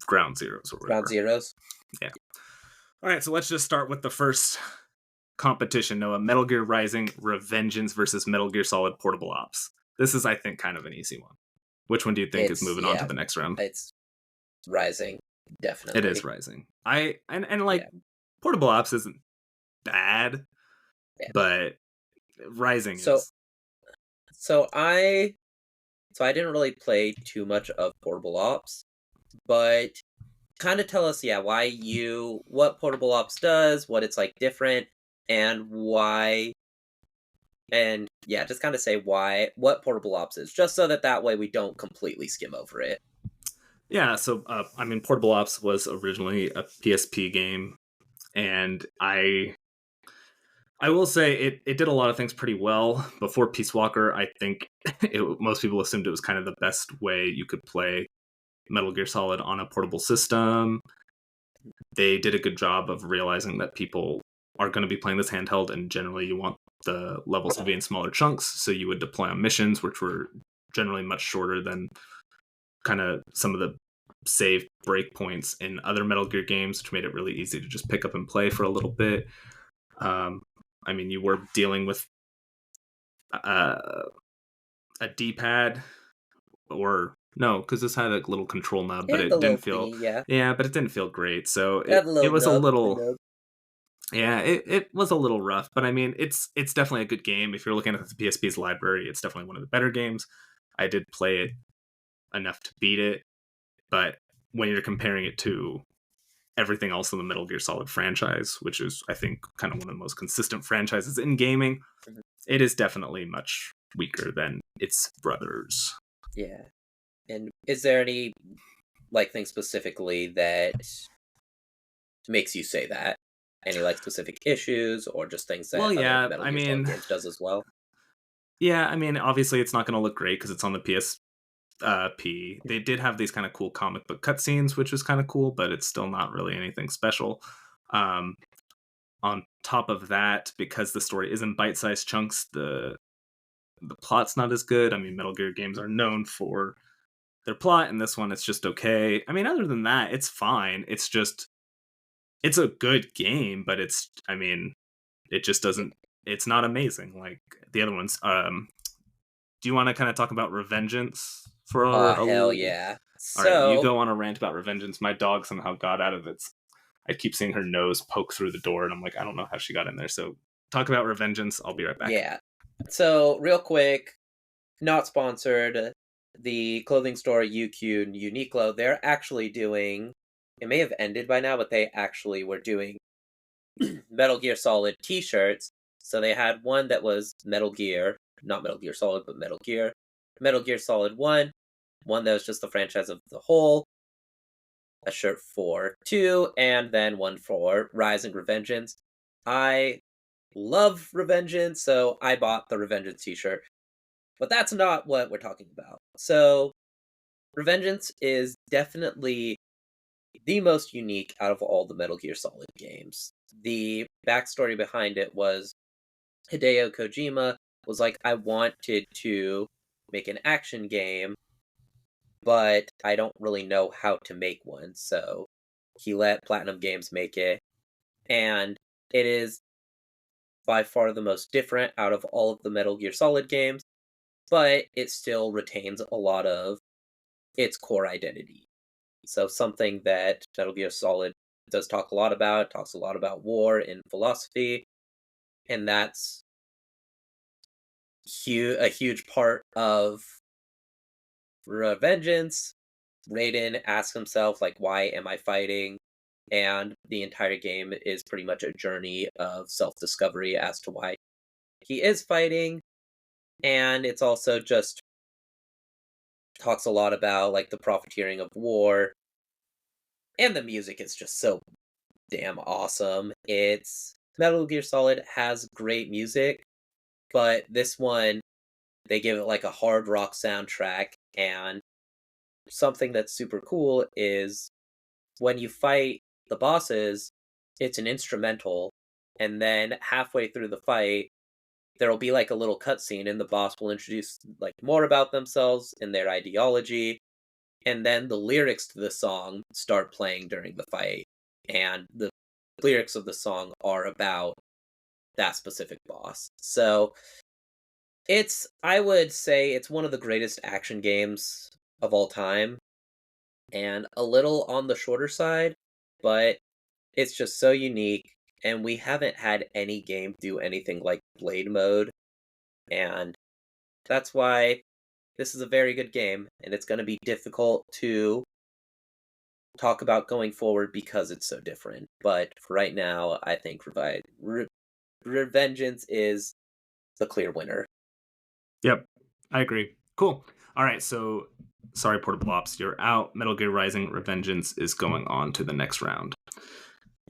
Ground Zeroes or whatever. Ground Zeroes? Yeah. All right, so let's just start with the first competition, Noah. Metal Gear Rising Revengeance versus Metal Gear Solid Portable Ops. This is, I think, kind of an easy one. Which one do you think is moving on to the next round? It's Rising, definitely. It is Rising. Portable Ops isn't bad, but Rising is. So I didn't really play too much of Portable Ops, but kind of tell us, what Portable Ops does, what it's like different, and why. And yeah, just kind of say what Portable Ops is, just so that way we don't completely skim over it. Yeah, so Portable Ops was originally a PSP game, and I will say it did a lot of things pretty well. Before Peace Walker, I think most people assumed it was kind of the best way you could play Metal Gear Solid on a portable system. They did a good job of realizing that people are going to be playing this handheld, and generally you want the levels to be in smaller chunks, so you would deploy on missions, which were generally much shorter than kind of some of the save breakpoints in other Metal Gear games, which made it really easy to just pick up and play for a little bit. You were dealing with a D-pad, or no, because this had a little control knob, but it didn't feel but it didn't feel great. So it was a little. Yeah, it was a little rough, but it's definitely a good game. If you're looking at the PSP's library, it's definitely one of the better games. I did play it enough to beat it, but when you're comparing it to everything else in the Metal Gear Solid franchise, which is, I think, kind of one of the most consistent franchises in gaming, it is definitely much weaker than its brothers. Yeah. And is there any thing specifically that makes you say that? Any specific issues or just things that Metal Gear Solid games does as well? Yeah, obviously it's not going to look great because it's on the PSP. They did have these kind of cool comic book cutscenes, which was kind of cool, but it's still not really anything special. On top of that, because the story is in bite-sized chunks, the plot's not as good. I mean, Metal Gear games are known for their plot, and this one it's just okay. I mean, other than that, it's fine. It's just it's a good game, but I mean, it just doesn't it's not amazing like the other ones. Do you want to kind of talk about Revengeance for Oh, a hell yeah. all right, you So, go on a rant about Revengeance. My dog somehow got out of it. I keep seeing her nose poke through the door, and I'm like, I don't know how she got in there. So talk about Revengeance. I'll be right back. yeah. So, real quick, not sponsored. The clothing store UQ and Uniqlo, they're actually doing, it may have ended by now, but they actually were doing Metal Gear Solid t shirts. So they had one that was Metal Gear, not Metal Gear Solid, but Metal Gear Solid 1, one that was just the franchise of the whole, a shirt for 2, and then one for Rise and Revengeance. I love Revengeance, so I bought the Revengeance t shirt. But that's not what we're talking about. So, Revengeance is definitely the most unique out of all the Metal Gear Solid games. The backstory behind it was Hideo Kojima was like, I wanted to make an action game, but I don't really know how to make one. So he let Platinum Games make it. And it is by far the most different out of all of the Metal Gear Solid games, but it still retains a lot of its core identity. So something that Metal Gear Solid does talk a lot about, talks a lot about war and philosophy, and that's a huge part of Revengeance. Raiden asks himself, like, why am I fighting? And the entire game is pretty much a journey of self-discovery as to why he is fighting. And it's also just talks a lot about like the profiteering of war. And the music is just so damn awesome. It's Metal Gear Solid has great music, but this one they give it like a hard rock soundtrack. And something that's super cool is when you fight the bosses, it's an instrumental, and then halfway through the fight, there'll be like a little cutscene, and the boss will introduce like more about themselves and their ideology, and then the lyrics to the song start playing during the fight, and the lyrics of the song are about that specific boss. So I would say it's one of the greatest action games of all time, and a little on the shorter side, but it's just so unique, and we haven't had any game do anything like Blade Mode, and that's why this is a very good game, and it's going to be difficult to talk about going forward because it's so different. But for right now, I think Revengeance is the clear winner. Yep, I agree. Cool. All right, so sorry, Portable Ops, you're out. Metal Gear Rising Revengeance is going on to the next round.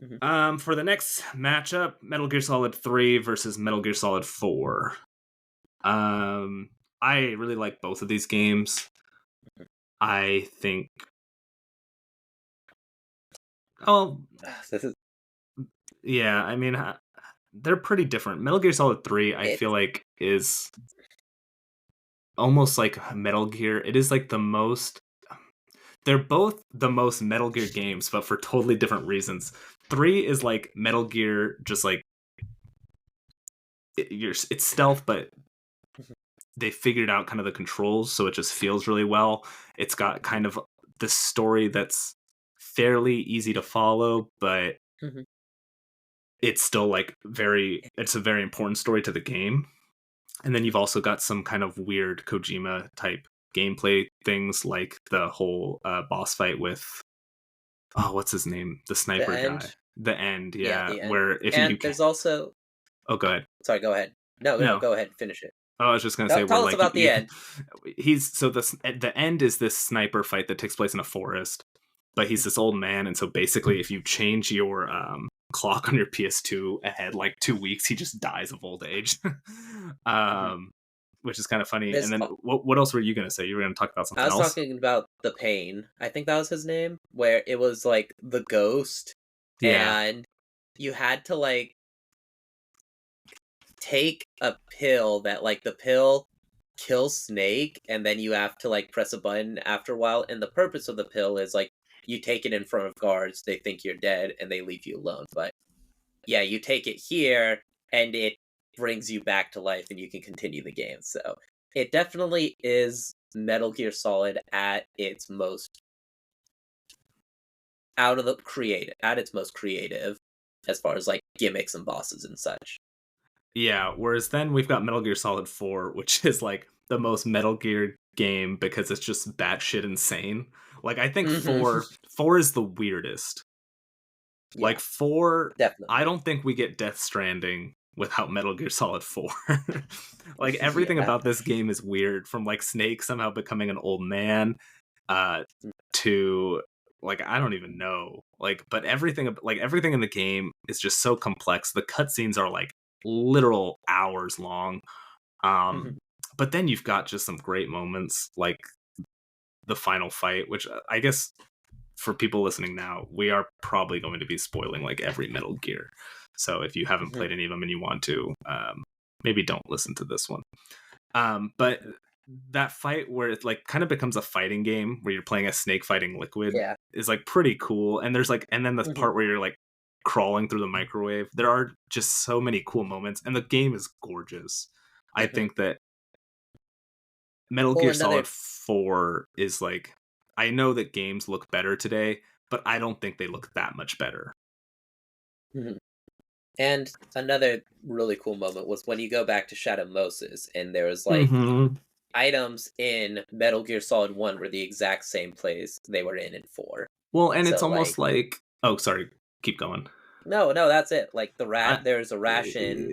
Mhm. For the next matchup, Metal Gear Solid 3 versus Metal Gear Solid 4. Um, I really like both of these games. I think. Oh, This is yeah. I mean, they're pretty different. Metal Gear Solid 3, I feel it's like, is almost like Metal Gear. It is like the most. They're both the most Metal Gear games, but for totally different reasons. 3 is like Metal Gear, just like it's stealth, but they figured out kind of the controls, so it just feels really well. It's got kind of this story that's fairly easy to follow, but Mhm. it's still like it's a very important story to the game. And then you've also got some kind of weird Kojima type gameplay things, like the whole boss fight with what's his name, the The sniper guy. end. The end, Yeah, yeah, the end. where if you And can. there's also, Oh, go ahead. sorry, go ahead. No, no, No. go ahead, finish it. Oh, I was just gonna say where Tell us like about the you can. end. He's so the end is this sniper fight that takes place in a forest, but he's this old man, and so basically, if you change your clock on your PS2 ahead like 2 weeks, he just dies of old age, Mhm. um, which is kind of funny. And There's then what else were you gonna say? You were gonna talk about I something was else? talking about the pain. I think that was his name, where it was like the ghost, Yeah, and you had to like. take a pill that like the pill kills Snake, and then you have to like press a button after a while. And the purpose of the pill is like you take it in front of guards, they think you're dead, and they leave you alone. But yeah, you take it here, and it brings you back to life, and you can continue the game. So it definitely is Metal Gear Solid at its most at its most creative as far as like gimmicks and bosses and such. Yeah, whereas then we've got Metal Gear Solid 4, which is like the most Metal Gear game because it's just batshit insane. Like I think Hmm. 4 is the weirdest. Yeah, Like 4, I definitely. don't think we get Death Stranding without Metal Gear Solid 4. Like everything Yeah. about this game is weird, from like Snake somehow becoming an old man uh to like I don't even know. Like but everything in the game is just so complex. The cutscenes are like literal hours long. Mhm. Um but then you've got just some great moments like the final fight, which I guess for people listening now, we are probably going to be spoiling like every Metal Gear. So if you haven't Mhm. played any of them and you want to, maybe don't listen to this one. But that fight where it like kind of becomes a fighting game where you're playing a snake fighting liquid Yeah. is like pretty cool. And there's like, and then the Mhm. part where you're like crawling through the microwave. There are just so many cool moments, and the game is gorgeous. I Mhm. think that Metal Well, Gear another Solid 4 is like, I know that games look better today, but I don't think they look that much better. Mhm. And another really cool moment was when you go back to Shadow Moses, and there was like Mm-hmm. items in Metal Gear Solid 1 were the exact same place they were in 4. Well, and it's So like almost like, oh, sorry, keep going. no, that's it. Like I, there's a ration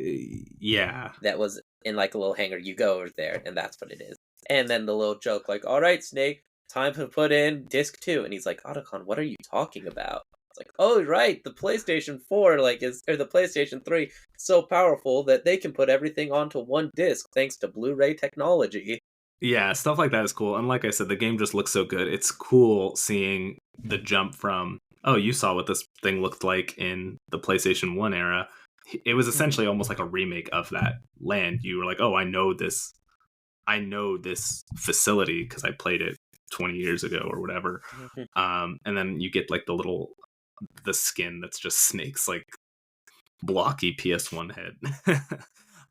yeah, that was in like a little hangar. You go over there, and that's what it is. And then the little joke, like, "All right, Snake, time to put in disc 2." And he's like, "Otacon, what are you talking about?" It's like, "Oh, right, the PlayStation 4 like is or the PlayStation 3 is so powerful that they can put everything onto one disc thanks to Blu-ray technology." yeah, stuff like that is cool. And like I said, the game just looks so good. It's cool seeing the jump from, oh, you saw what this thing looked like in the PlayStation 1 era. It was Mhm. essentially almost like a remake of that land. You were like, oh, I know this facility because I played it 20 years ago or whatever. Mhm. And then you get like the skin that's just Snake's like blocky PS1 head.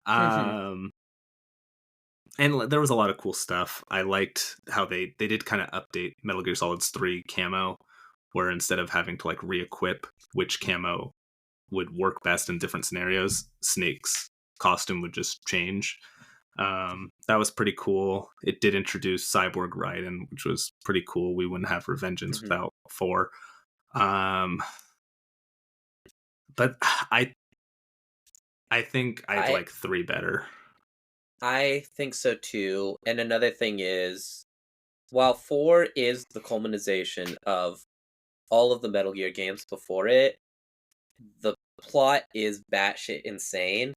Mhm. um, and there was a lot of cool stuff. I liked how they did kind of update Metal Gear Solid's 3 camo, where instead of having to like re-equip which camo would work best in different scenarios, Snake's costume would just change. That was pretty cool. It did introduce Cyborg Raiden, which was pretty cool. We wouldn't have Revengeance Mhm. without 4. Um, but I think I'd I like 3 better. I think so too. And another thing is, while 4 is the culmination of all of the Metal Gear games before it, the plot is batshit insane,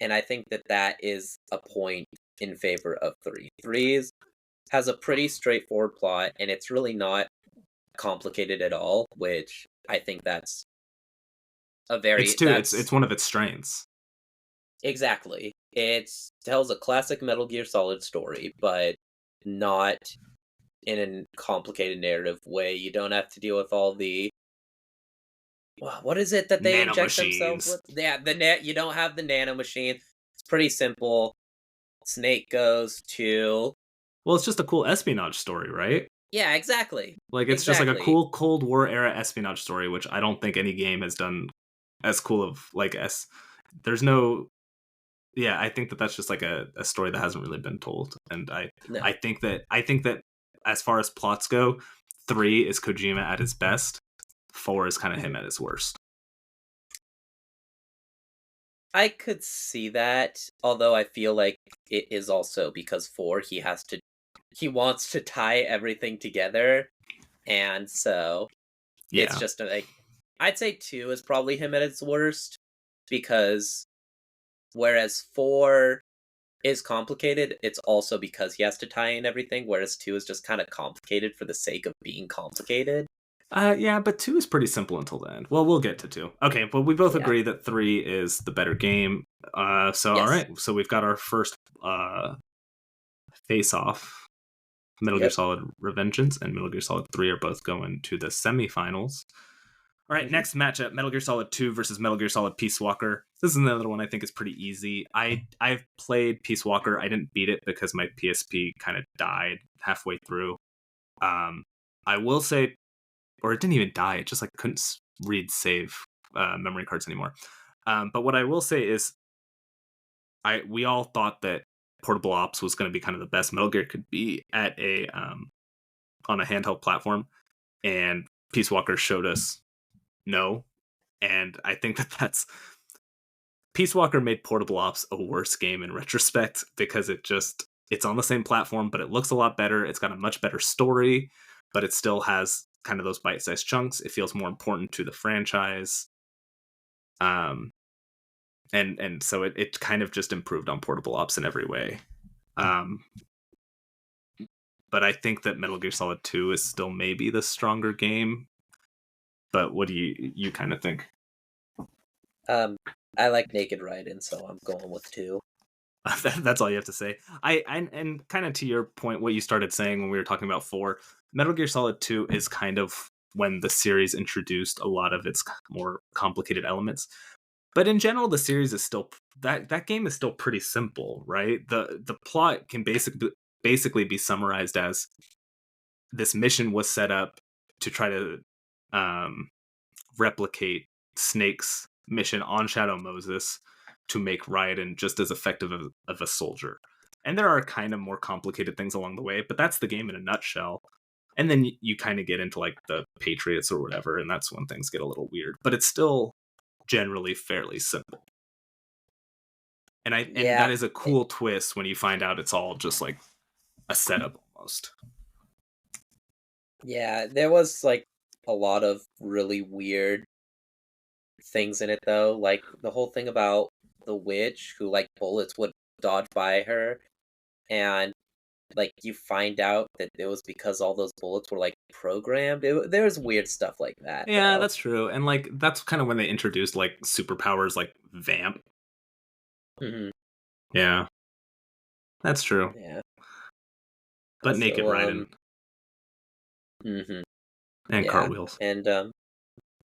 and I think that that is a point in favor of 3. 3 has a pretty straightforward plot, and it's really not complicated at all, which I think that's a very It's that's one of its strengths. exactly. It tells a classic Metal Gear Solid story, but not in a complicated narrative way. You don't have to deal with all the what is it that they inject themselves Nanomachines. with? Yeah, the net. You don't have the nano machine. It's pretty simple. Snake goes to Well, it's just a cool espionage story, right? yeah, exactly, Like it's just like a exactly. cool Cold War era espionage story, which I don't think any game has done as cool of like s. There's no, yeah. I think that that's just like a story that hasn't really been told, and No, I think that as far as plots go, 3 is Kojima at his best. 4 is kind of him mhm. at his worst. I could see that. Although I feel like it is also because 4 he wants to tie everything together, and so it's Yeah, just like I'd say 2 is probably him at its worst because whereas 4 is complicated, it's also because he has to tie in everything, whereas 2 is just kind of complicated for the sake of being complicated. Yeah, but 2 is pretty simple until the end. Well, we'll get to 2. Okay, but we both Yeah. agree that 3 is the better game. So all Yes. right, so we've got our first face off. Metal Gear Yep. Solid Revengeance and Metal Gear Solid 3 are both going to the semifinals. All right, Hmm. next matchup: Metal Gear Solid 2 versus Metal Gear Solid Peace Walker. This is another one I think is pretty easy. I've played Peace Walker. I didn't beat it because my PSP kind of died halfway through. Um, I will say, or it didn't even die. It just like couldn't read save memory cards anymore. But what I will say is, we all thought that Portable Ops was going to be kind of the best Metal Gear could be at a on a handheld platform, and Peace Walker showed us no. And I think that that's Peace Walker made Portable Ops a worse game in retrospect because it's on the same platform, but it looks a lot better. It's got a much better story, but it still has kind of those bite-sized chunks. It feels more important to the franchise. Um and so it kind of just improved on Portable Ops in every way. Um but I think that Metal Gear Solid 2 is still maybe the stronger game. But what do you kind of think? Um, I like Naked Raiden, so I'm going with 2. That's all you have to say. And kind of to your point, what you started saying when we were talking about 4, Metal Gear Solid 2 is kind of when the series introduced a lot of its more complicated elements. But in general, the series is still that game is still pretty simple, right? The plot can basically be summarized as this mission was set up to try to um, replicate Snake's mission on Shadow Moses to make Raiden just as effective of a soldier. And there are kind of more complicated things along the way, but that's the game in a nutshell. And then you kind of get into like the Patriots or whatever, and that's when things get a little weird. But it's still generally fairly simple. And that Yeah. is a cool twist when you find out it's all just like a setup almost. Yeah, there was like a lot of really weird things in it though, like the whole thing about the witch who like bullets would dodge by her, and like you find out that it was because all those bullets were like programmed. There's weird stuff like that Yeah, though. that's true. And like that's kind of when they introduced like superpowers like Vamp. Hmm. Yeah, that's true. Yeah. But Naked So Raiden hmm and yeah, cartwheels. and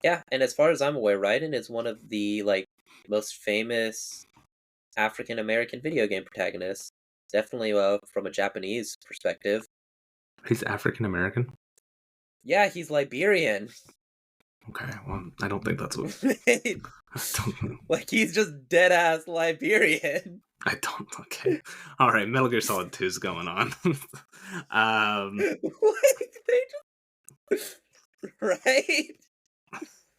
yeah, and as far as I'm aware, Raiden is one of the like most famous African American video game protagonists. Definitely from a Japanese perspective. He's African American. Yeah, he's Liberian. Okay, well, I don't think that's what. I don't. Like he's just dead ass Liberian. I don't. Okay. All right. Metal Gear Solid 2 is going on. Like they just right?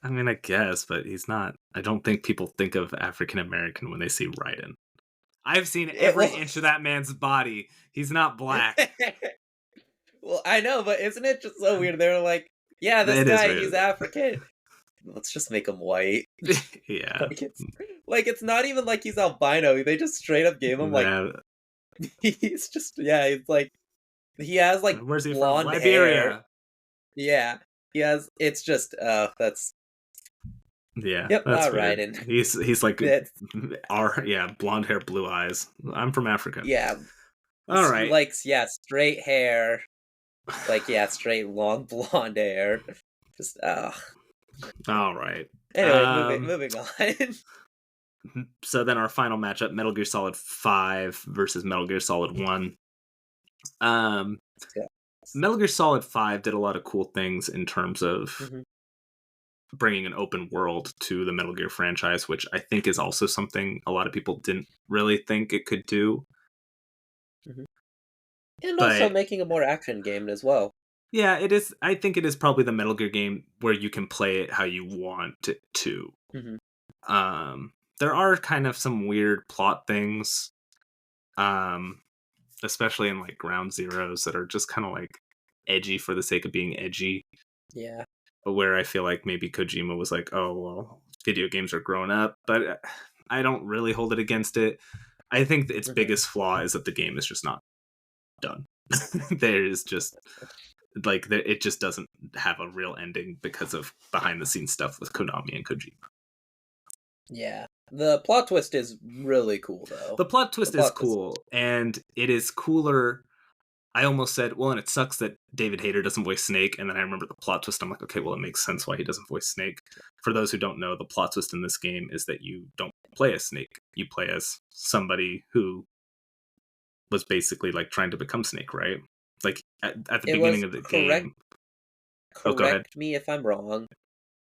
I mean, I guess, but he's not. I don't think people think of African American when they see Raiden. I've seen Yeah, every inch of that man's body. He's not black. well, I know, but isn't it just so weird? They're like, yeah, this It is guy, he's weird. African. Let's just make him white. Yeah. Like it's not even like he's albino. They just straight up gave him like That, he's just yeah, it's like he has like where's he from? blonde hair. Liberia. Yeah. He has it's just that's Yeah, yep, that's weird. Raiden. He's like That's our blonde hair, blue eyes. I'm from Africa. yeah. All right. Like yeah, straight hair. Like yeah, straight long blonde hair. Just All right. anyway, moving on. So then our final matchup, Metal Gear Solid 5 versus Metal Gear Solid 1. Um, Yeah. Metal Gear Solid 5 did a lot of cool things in terms of Mhm, bringing an open world to the Metal Gear franchise, which I think is also something a lot of people didn't really think it could do. mhm. And also But making a more action game as well. yeah, it is. I think it is probably the Metal Gear game where you can play it how you want it to. Mhm. There are kind of some weird plot things, um, especially in like Ground Zeroes that are just kind of like edgy for the sake of being edgy. Yeah. But where I feel like maybe Kojima was like, "Oh well, video games are grown up," but I don't really hold it against it. I think its Mhm. biggest flaw is that the game is just not done. There is just like it just doesn't have a real ending because of behind the scenes stuff with Konami and Kojima. Yeah. The plot twist is really cool, though. The plot The twist is plot twist. cool, and it is cooler. I almost said, well, and it sucks that David Hayter doesn't voice Snake, and then I remember the plot twist. I'm like, okay, well, it makes sense why he doesn't voice Snake. For those who don't know, the plot twist in this game is that you don't play as Snake. You play as somebody who was basically like trying to become Snake, right? Like at the It beginning was of the correct. game. Oh, go ahead. Correct me if I'm wrong.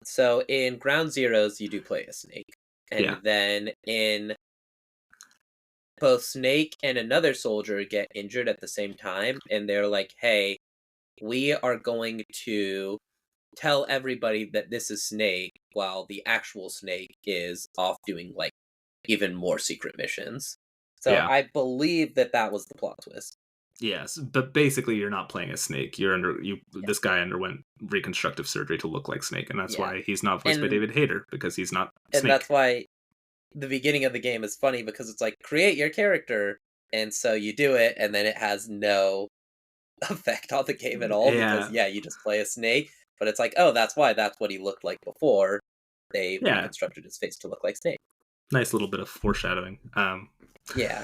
So in Ground Zeroes, you do play a Snake, Yeah, and then in both Snake and another soldier get injured at the same time, and they're like, "Hey, we are going to tell everybody that this is Snake, while the actual Snake is off doing like even more secret missions." So yeah. I believe that that was the plot twist. Yes, but basically you're not playing as Snake. You're under you Yeah, This guy underwent reconstructive surgery to look like Snake, and that's yeah, why he's not voiced by and David Hayter because he's not and Snake. that's why the beginning of the game is funny because it's like create your character, and so you do it, and then it has no effect on the game at all because Yeah, yeah, you just play a snake, but it's like, oh, that's why that's what he looked like before they yeah. reconstructed his face to look like Snake. Nice little bit of foreshadowing. Yeah,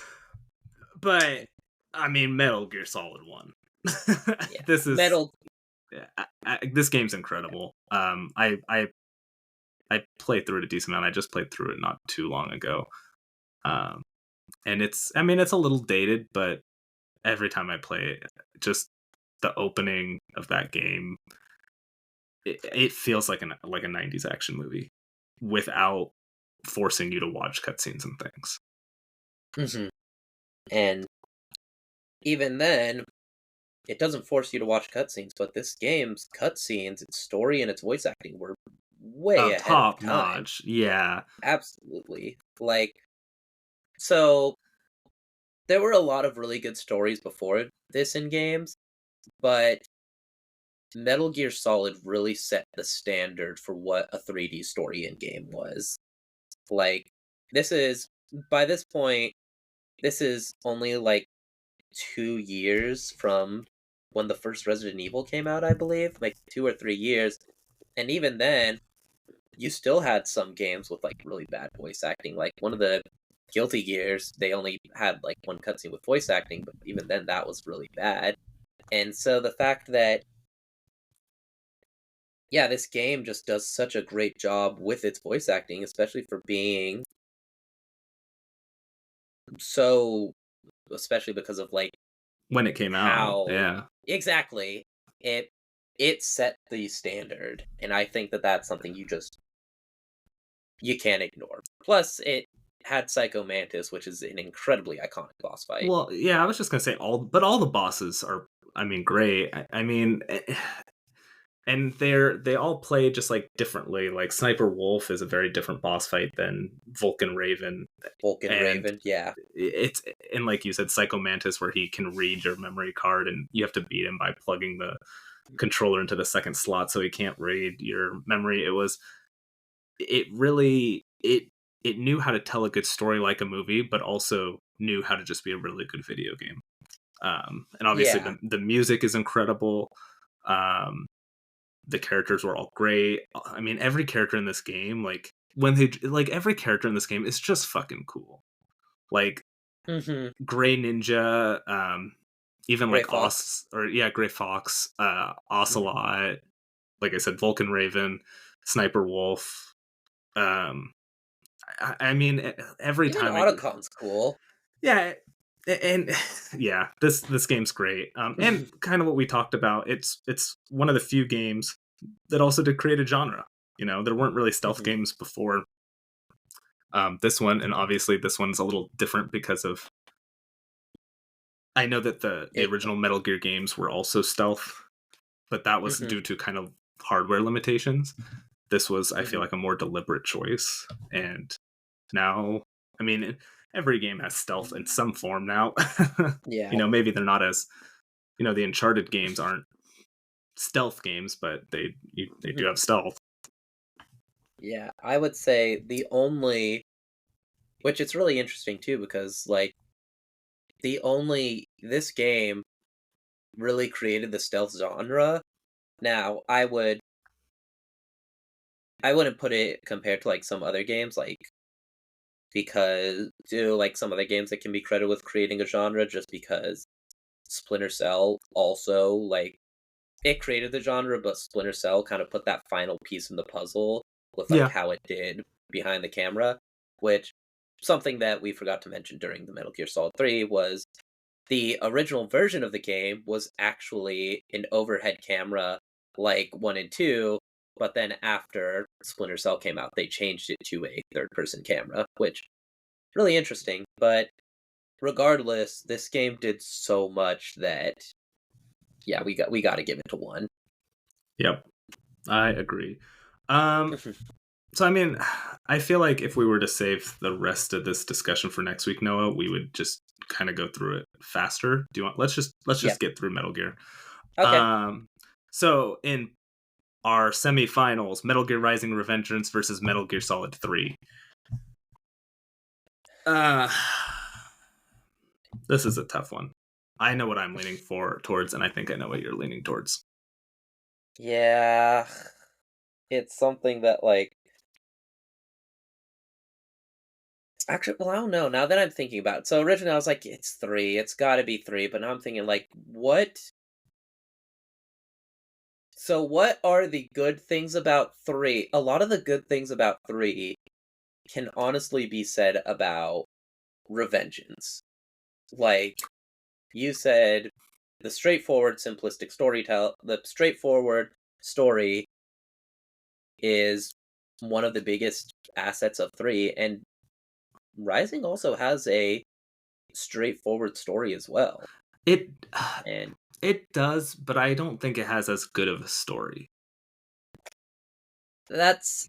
But I mean, Metal Gear Solid One. yeah. This is Metal. this game's incredible. I played through it a decent amount. I just played through it not too long ago. Um, and I mean, it's a little dated, but every time I play it, just the opening of that game, it feels like a '90s action movie without forcing you to watch cutscenes and things. Mhm. And even then, it doesn't force you to watch cutscenes, but this game's cutscenes, its story, and its voice acting were way ahead of Top the time. notch, yeah. Absolutely. Like, so there were a lot of really good stories before this in games, but Metal Gear Solid really set the standard for what a 3D story in game was. Like, this is, by this point, this is only like 2 years from when the first Resident Evil came out, I believe, like 2 or 3 years. And even then, you still had some games with like really bad voice acting. Like one of the Guilty Gears, they only had like one cutscene with voice acting, but even then, that was really bad. And so the fact that yeah, this game just does such a great job with its voice acting, especially for being so especially because of like When it came out, how yeah. exactly it it set the standard, and I think that that's something you can't ignore. Plus, it had Psycho Mantis, which is an incredibly iconic boss fight. Well, yeah, I was just gonna say all the bosses are, I mean, great. I mean, and they all play just like differently. Like Sniper Wolf is a very different boss fight than Vulcan Raven, Vulcan and Raven, yeah. it's and like you said, Psycho Mantis, where he can read your memory card, and you have to beat him by plugging the controller into the second slot so he can't read your memory. It really it knew how to tell a good story like a movie, but also knew how to just be a really good video game. And obviously Yeah. the music is incredible. Um, the characters were all great. I mean, every character in this game, every character in this game is just fucking cool. Like Mm-hmm. Gray Ninja, even Gray like Fox. Gray Fox, Mm-hmm. Ocelot, like I said, Vulcan Raven, Sniper Wolf. Um, I mean, every Even time I Otacon's cool. yeah, and yeah, this game's great. And kind of what we talked about, it's one of the few games that also did create a genre. You know, there weren't really stealth Mhm. games before this one, and obviously this one's a little different because of. I know that the It original Metal Gear games were also stealth, but that was mhm, due to kind of hardware limitations. This was, I feel mhm. like, a more deliberate choice, and now, I mean, every game has stealth in some form now. You Yeah. know, maybe they're not as, the Uncharted games aren't stealth games, but they do Mhm. have stealth. Yeah, I would say the only which it's really interesting too because, like, the only this game really created the stealth genre. Now, I wouldn't put it compared to like some other games, like because to like some other games that can be credited with creating a genre, just because Splinter Cell also like it created the genre, but Splinter Cell kind of put that final piece in the puzzle with like Yeah. how it did behind the camera, which something that we forgot to mention during the Metal Gear Solid 3 was the original version of the game was actually an overhead camera like 1 and 2, but then after Splinter Cell came out, they changed it to a third person camera, which really interesting, but regardless, this game did so much that yeah, we got to give it to 1. Yep. I agree. Um, so I mean, I feel like if we were to save the rest of this discussion for next week, Noah, we would just kind of go through it faster. Do you want? Let's Yeah. just get through Metal Gear. Okay. Um, so in our semifinals, Metal Gear Rising: Revengeance versus Metal Gear Solid 3. Uh, this is a tough one. I know what I'm leaning towards, and I think I know what you're leaning towards. Yeah. It's something that like actually, well, I don't know. Now that I'm thinking about it. So originally I was like, it's 3. It's got to be 3, but now I'm thinking like what So what are the good things about 3? A lot of the good things about 3 can honestly be said about Revengeance. Like you said, the straightforward story is one of the biggest assets of 3, and Rising also has a straightforward story as well. It And it does, but I don't think it has as good of a story. that's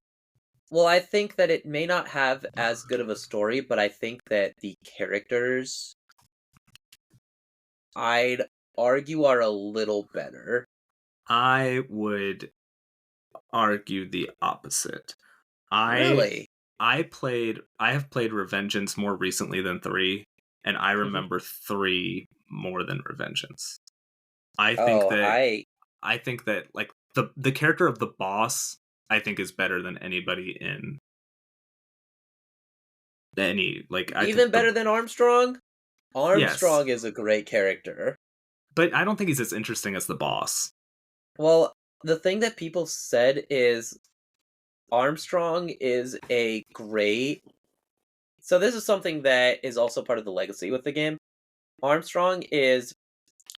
well, I think that it may not have as good of a story, but I think that the characters I'd argue are a little better. I would argue the opposite. I Really? I have played Revengeance more recently than 3, and I Mhm. remember 3 more than Revengeance. I think Oh, that I I think that like the character of the boss I think is better than anybody in any like I think even the better than Armstrong? yes, Armstrong is a great character. but I don't think he's as interesting as the boss. Well, the thing that people said is Armstrong is a great. So this is something that is also part of the legacy with the game. Armstrong is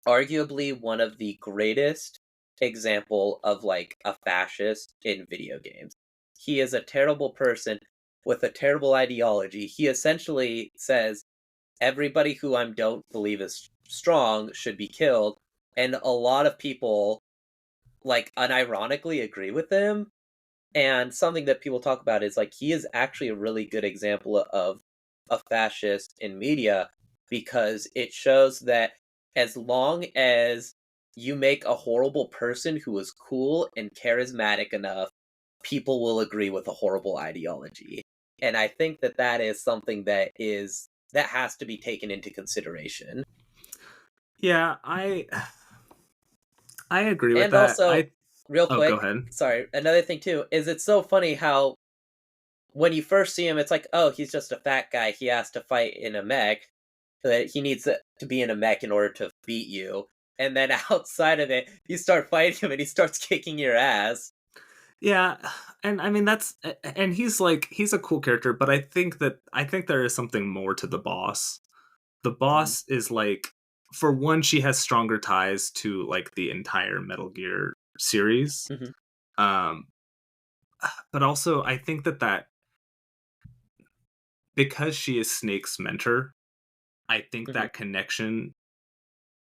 arguably one of the greatest example of like a fascist in video games. He is a terrible person with a terrible ideology. He essentially says everybody who I don't believe is strong should be killed, and a lot of people like unironically agree with him. And something that people talk about is like he is actually a really good example of a fascist in media because it shows that as long as you make a horrible person who is cool and charismatic enough, people will agree with a horrible ideology. And I think that that is something that has to be taken into consideration. Yeah, I agree with And that. also, I real Oh, go quick, ahead. sorry, another thing too is it's so funny how when you first see him, it's like, oh, he's just a fat guy. He has to fight in a mech. That he needs to be in a mech in order to beat you. And then outside of it, you start fighting him, and he starts kicking your ass. Yeah, and I mean and he's a cool character, but I think there is something more to the boss. The Mhm, boss is like for one, she has stronger ties to like the entire Metal Gear series. mhm, Um, but also I think that because she is Snake's mentor, I think mhm, that connection,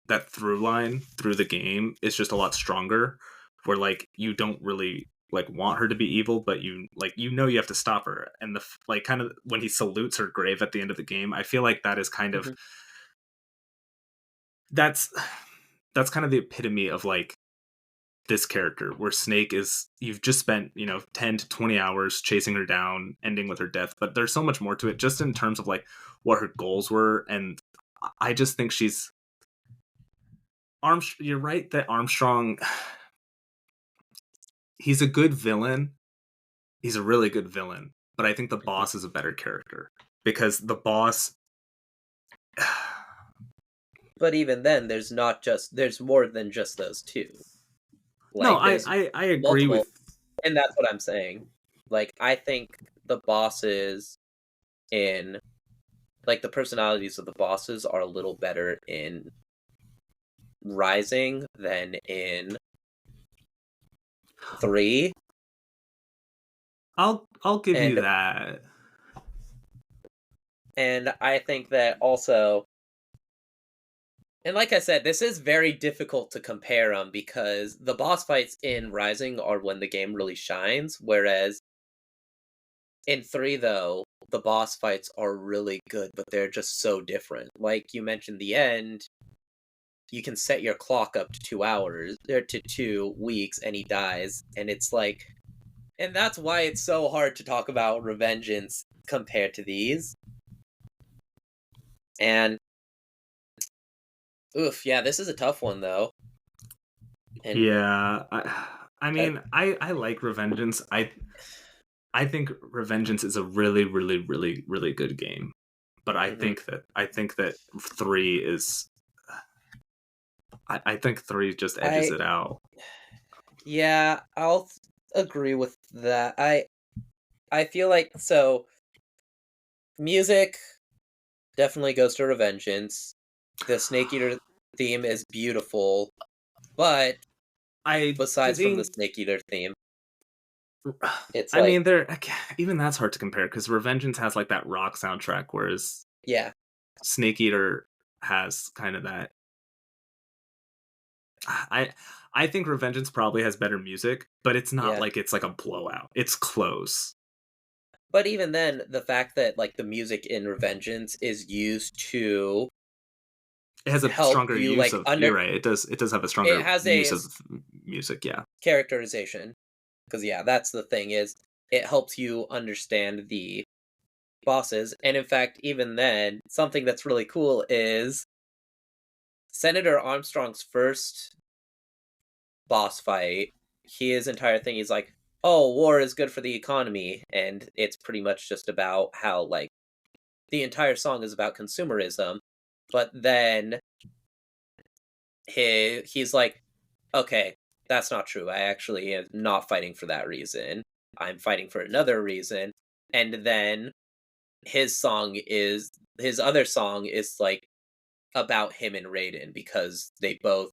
that through line through the game is just a lot stronger. Where like you don't really like want her to be evil, but you know you have to stop her. And like kind of when he salutes her grave at the end of the game, I feel like that is kind of mhm, that's that's kind of the epitome of like this character where Snake is you've just spent, 10 to 20 hours chasing her down, ending with her death, but there's so much more to it just in terms of like what her goals were. And I just think You're right that Armstrong, he's a good villain. He's a really good villain, but I think the Mhm. boss is a better character because the boss. But even then, there's more than just those two. No, Like there's I agree multiple, with. and that's what I'm saying. Like I think the bosses in like the personalities of the bosses are a little better in Rising than in 3. I'll give you And that. I think that also, and like I said, this is very difficult to compare them because the boss fights in Rising are when the game really shines, whereas in 3 though, the boss fights are really good, but they're just so different. Like you mentioned the end, you can set your clock up to 2 hours or to 2 weeks and he dies, and it's like, and that's why it's so hard to talk about Revengeance compared to these. And oof, yeah, this is a tough one though. And Yeah, I uh, mean, I like Revengeance. I think Revengeance is a really, really, really, really good game, but mhm. I think that 3 is. I think 3 just edges I it out. Yeah, agree with that. I feel like so music definitely goes to Revengeance. The Snake Eater theme is beautiful, but I besides from the think. Snake Eater theme, it's I like, mean, even that's hard to compare because Revengeance has like that rock soundtrack, whereas yeah, Snake Eater has kind of that. I I think Revengeance probably has better music, but it's not yeah. like it's like a blowout. It's close. But even then, the fact that like the music in Revengeance is used to It has a help stronger you use like of. under You're right. It does have a it stronger has use a of music. Yeah. characterization. Because yeah, that's the thing is it helps you understand the bosses. And in fact, even then, something that's really cool is Senator Armstrong's first boss fight. His entire thing is like, "Oh, war is good for the economy," and it's pretty much just about how like the entire song is about consumerism. But then he's like, "Okay, that's not true. I actually am not fighting for that reason. I'm fighting for another reason." And then his other song is like about him and Raiden because they both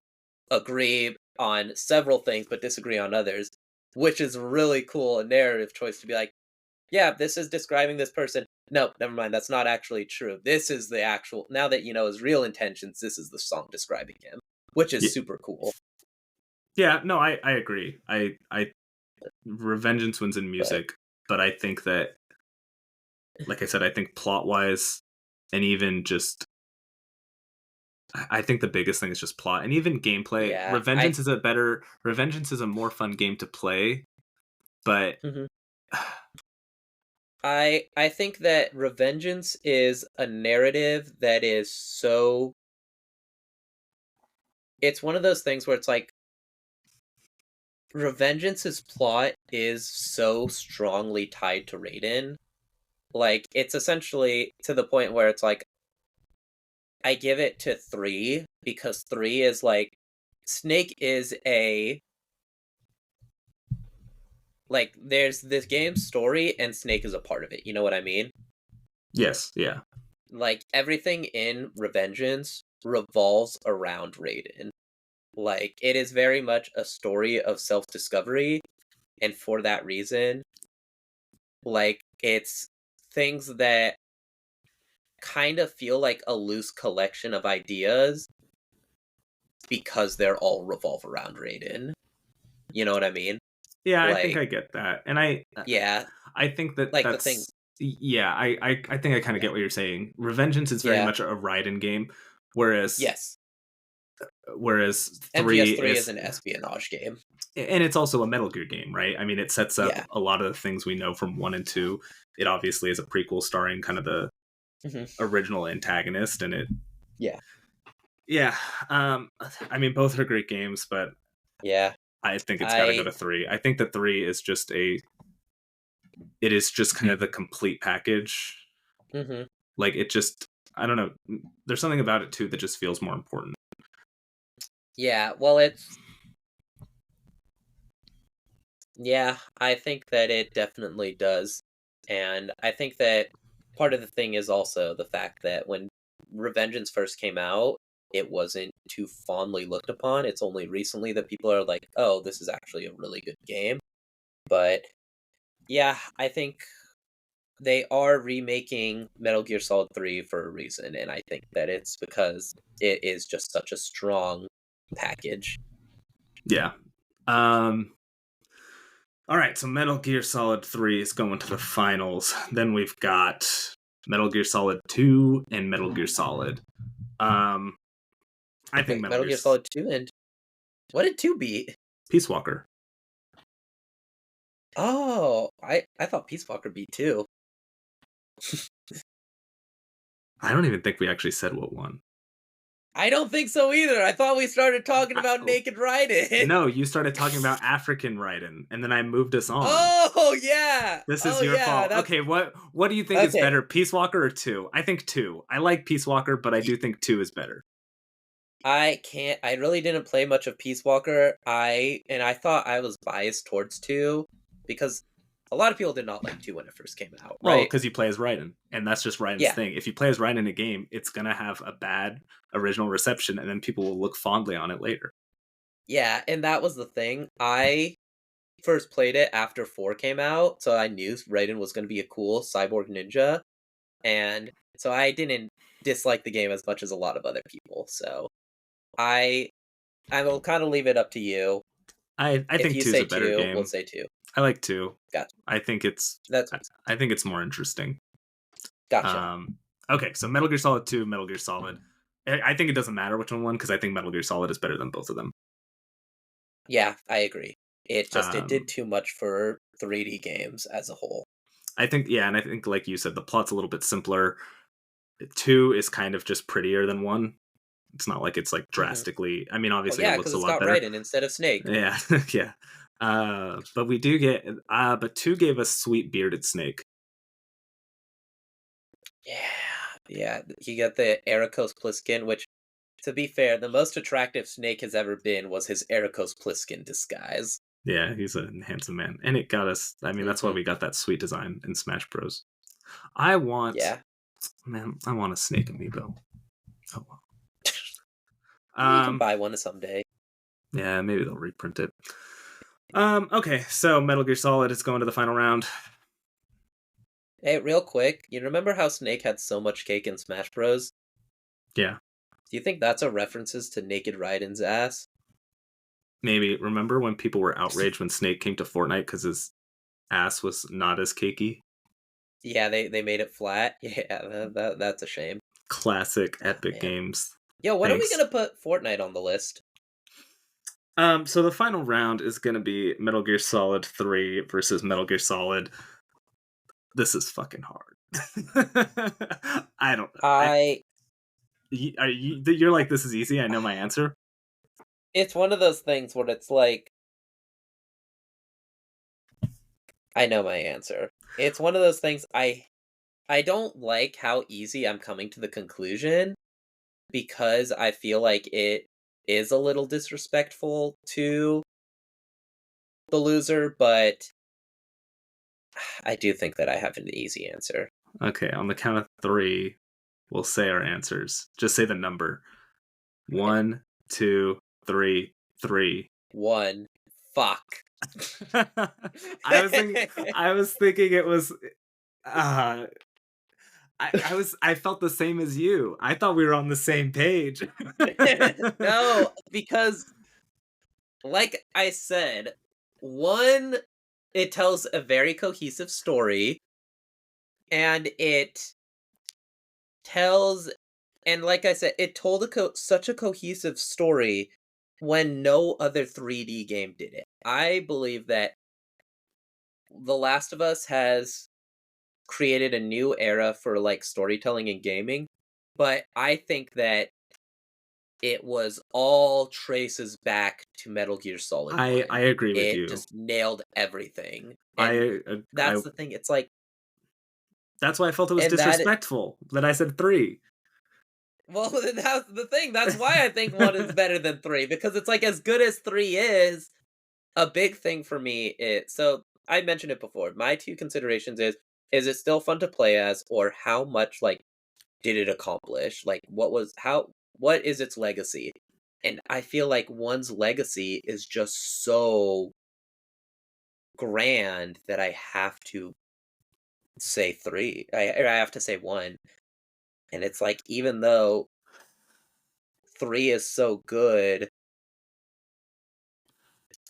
agree on several things but disagree on others, which is really cool a narrative choice to be like, yeah, this is describing this person. No, never mind, that's not actually true. This is the actual, now that you know his real intentions, this is the song describing him, which is Yeah. super cool. Yeah. No, I agree. I Revengeance wins in But music, but I think that, like I said, I think plot wise, and even just I think the biggest thing is just plot and even gameplay. yeah, I Revengeance is a more fun game to play, but mhm. I think that Revengeance is a narrative that is so, it's one of those things where it's like Revengeance's plot is so strongly tied to Raiden. Like it's essentially to the point where it's like I give it to 3 because 3 is like Snake is a like there's this game's story and Snake is a part of it. You know what I mean? yes, yeah. Like everything in Revengeance revolves around Raiden. Like it is very much a story of self-discovery, and for that reason, like it's things that kind of feel like a loose collection of ideas because they're all revolve around Raiden. You know what I mean? Yeah, I think Like, I get that. And yeah, I think that like the thing. yeah, I think I kind of Yeah, get what you're saying. Revengeance is very yeah, much a Raiden game, whereas yes. whereas 3 MGS3 is is, an espionage game. and it's also a Metal Gear game, right? I mean, it sets up Yeah. a lot of the things we know from 1 and 2. It obviously is a prequel starring kind of the Hmm. original antagonist, and it Yeah. Yeah. I mean, both are great games, but Yeah, I think it's got to go I to three. I think that three is just it is just kind of the complete package. hmm Like it just, I don't know. There's something about it too that just feels more important. yeah. Well, it's yeah. I think that it definitely does, and I think that part of the thing is also the fact that when Revengeance first came out, it wasn't too fondly looked upon. It's only recently that people are like, "Oh, this is actually a really good game." But yeah, I think they are remaking Metal Gear Solid 3 for a reason, and I think that it's because it is just such a strong package. Yeah. Um, all right, so Metal Gear Solid 3 is going to the finals. Then we've got Metal Gear Solid 2 and Metal Gear Solid. Um, I think Wait, Metal Metal Gear Gear Solid 2 and what did 2 beat? Peace Walker. Oh, I thought Peace Walker beat 2. I don't even think we actually said what won. I don't think so either. I thought we started talking I, about Naked Raiden. no, you started talking about African Raiden, and then I moved us on. Oh yeah. This is Oh your yeah, fault. that's Okay, what do you think is okay. better, Peace Walker or 2? I think 2. I like Peace Walker, but I Y- do think 2 is better. I really didn't play much of Peace Walker. I thought I was biased towards 2 because a lot of people did not like 2 when it first came out, Well, right? because you play as Raiden, and that's just Raiden's Yeah. thing. If you play as Raiden in a game, it's gonna have a bad original reception, and then people will look fondly on it later. Yeah, and that was the thing. I first played it after 4 came out, so I knew Raiden was going to be a cool cyborg ninja, and so I didn't dislike the game as much as a lot of other people. So I I will kind of leave it up to you. I If think you 2 is say a better 2, we'll game. say 2. I like 2. Gotcha. I think it's That's I think it's more interesting. gotcha. Um, okay, so Metal Gear Solid 2, Metal Gear Solid. I think it doesn't matter which one won because I think Metal Gear Solid is better than both of them. Yeah, I agree. It Um, did too much for 3D games as a whole. I think yeah, and I think like you said, the plot's a little bit simpler. 2 is kind of just prettier than 1. It's not like it's like hmm drastically. I mean, Well, obviously it yeah, looks because a it's lot got better. Raiden instead of Snake. Yeah, yeah. But we do get but 2 gave us sweet bearded snake. Yeah, yeah. You got the Ericos Pliskin, which, to be fair, the most attractive Snake has ever been was his Ericos Pliskin disguise. Yeah, he's a handsome man. And it got us I mean, that's why hmm we got that sweet design in Smash Bros. I want Yeah, man, I want a snake amiibo. Oh well. you can Um buy one someday. yeah, maybe they'll reprint it. Okay, so Metal Gear Solid is going to the final round. Hey, real quick, you remember how Snake had so much cake in Smash Bros? Yeah. Do you think that's a references to Naked Raiden's ass? Maybe remember when people were outraged when Snake came to Fortnite because his ass was not as cakey? Yeah, they made it flat. Yeah, that's a shame. Classic Oh Epic man. Games. Yo, when are we Thanks. gonna put Fortnite on the list? So the final round is gonna be Metal Gear Solid 3 versus Metal Gear Solid. This is fucking hard. I don't know. I You're like this is easy. I know my answer. It's one of those things where it's like I know my answer. It's one of those things I don't like how easy I'm coming to the conclusion because I feel like it is a little disrespectful to the loser, but I do think that I have an easy answer. Okay, on the count of 3, we'll say our answers. Just say the number. Okay. 1, 2, 3, 3. 1. Fuck. I was thinking. I was thinking it was. Uh, I felt the same as you. I thought we were on the same page. No, because like I said, one, it tells a very cohesive story, and it tells, and like I said, it told such a cohesive story when no other 3D game did it. I believe that The Last of Us has created a new era for like storytelling and gaming, but I think that it was all traces back to Metal Gear Solid I 1. agree with It you. just nailed everything, and I, I that's the thing, it's like that's why I felt it was and that disrespectful that I said 3. well, that's the thing, that's why I think 1 is better than 3, because it's like, as good as 3 is, a big thing for me is so I mentioned it before, my 2 considerations is it still fun to play as, or how much, like, did it accomplish? Like, what is its legacy? And I feel like 1's legacy is just so grand that I have to say 3. I have to say 1. And it's like, even though 3 is so good,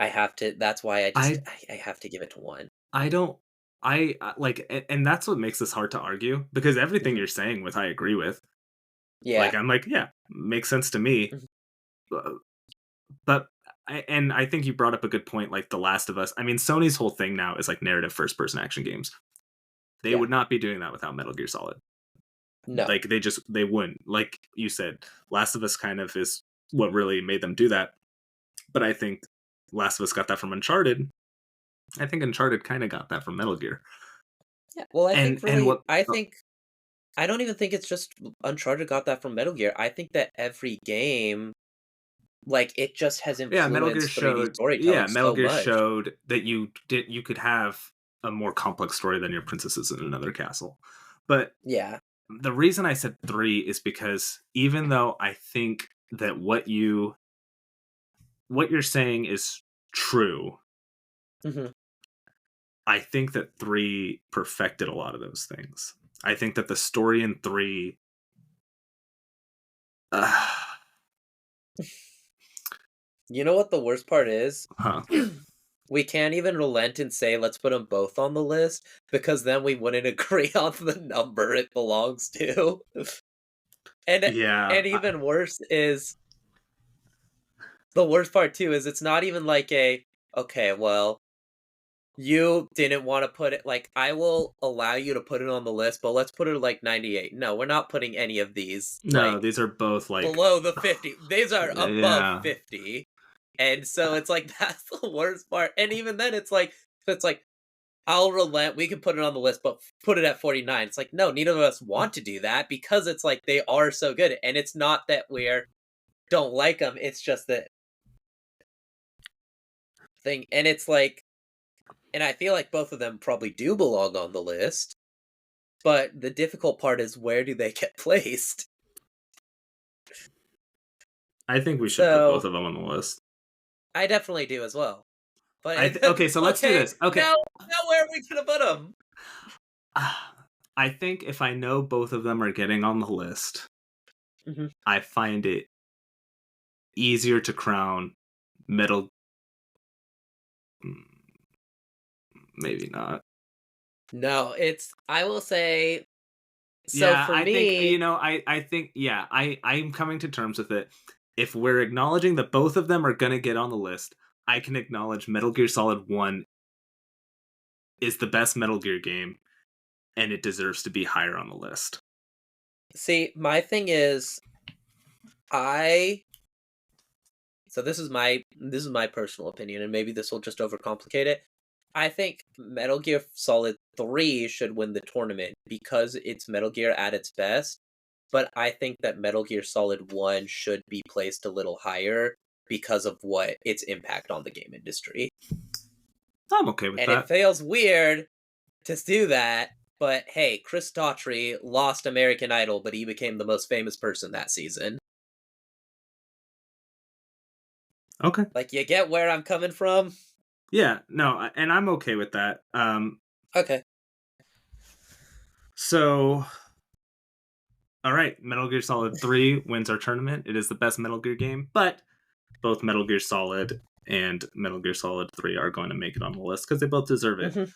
I have to that's why I I have to give it to 1. I don't like, and that's what makes this hard to argue because everything Mhm. you're saying with I agree with. Like, Yeah. I'm like, yeah, makes sense to me. Mhm. Uh, But and I think you brought up a good point, like The Last of Us. I mean, Sony's whole thing now is like narrative first person action games. They Yeah. would not be doing that without Metal Gear Solid. No. Like they wouldn't. Like you said, Last of Us kind of is what really made them do that. But I think Last of Us got that from Uncharted. I think Uncharted kind of got that from Metal Gear. Yeah. Well, And what I don't even think it's just Uncharted got that from Metal Gear. I think that every game, like, it just has yeah, Metal Gear influenced 3D showed storytelling Metal so Gear much. showed that you could have a more complex story than your princesses in another castle. But Yeah. the reason I said 3 is because even though I think that what you're saying is true, Mhm. I think that 3 perfected a lot of those things. I think that the story in 3 uh, You know what the worst part is? huh. We can't even relent and say, "Let's put them both on the list," because then we wouldn't agree on the number it belongs to. And Yeah, and even worse is the worst part too is it's not even like "Okay, well, you didn't wanna put it like, I will allow you to put it on the list, but let's put it, like, 98." No, we're not putting any of these, no, like, these are both like below the 50. These are above yeah. 50. And so it's like, that's the worst part, and even then, it's like, "I'll relent, we can put it on the list, but put it at 49." It's like, no, neither of us want to do that because it's like, they are so good, and it's not that we're don't like them. It's just that thing, and it's like and I feel like both of them probably do belong on the list, but the difficult part is where do they get placed? I think we should put both So, of them on the list. I definitely do as well. But it Okay, so let's do okay, this. Okay. now where are we gonna put them? I think if I know both of them are getting on the list, Mhm. I find it easier to crown Metal. Maybe not. No, it's I will say so Yeah, for I think me I think yeah, I'm coming to terms with it. If we're acknowledging that both of them are gonna get on the list, I can acknowledge Metal Gear Solid 1 is the best Metal Gear game and it deserves to be higher on the list. see, my thing is I so this is my personal opinion, and maybe this will just overcomplicate it. I think Metal Gear Solid 3 should win the tournament because it's Metal Gear at its best, but I think that Metal Gear Solid 1 should be placed a little higher because of what its impact on the game industry. I'm okay with And it that. feels weird to do that, but hey, Chris Daughtry lost American Idol, but he became the most famous person that season. Okay. Like, you get where I'm coming from? Yeah, no, and I'm okay with that. Okay. So all right, Metal Gear Solid 3 wins our tournament. It is the best Metal Gear game, but both Metal Gear Solid and Metal Gear Solid 3 are going to make it on the list because they both deserve it. Mhm.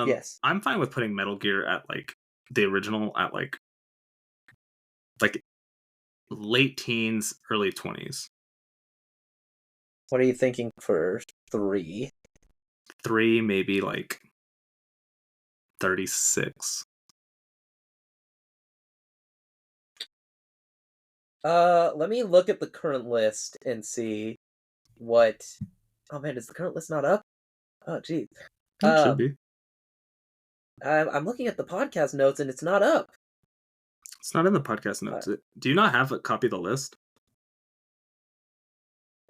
Yes. I'm fine with putting Metal Gear at like the original at like late teens, early 20s. What are you thinking for 3? 3 maybe like 36. Let me look at the current list and see what. Oh man, is the current list not up? Oh geez. It should Um, be. I'm looking at the podcast notes and it's not up. It's not in the podcast Uh, notes. Do you not have a copy of the list?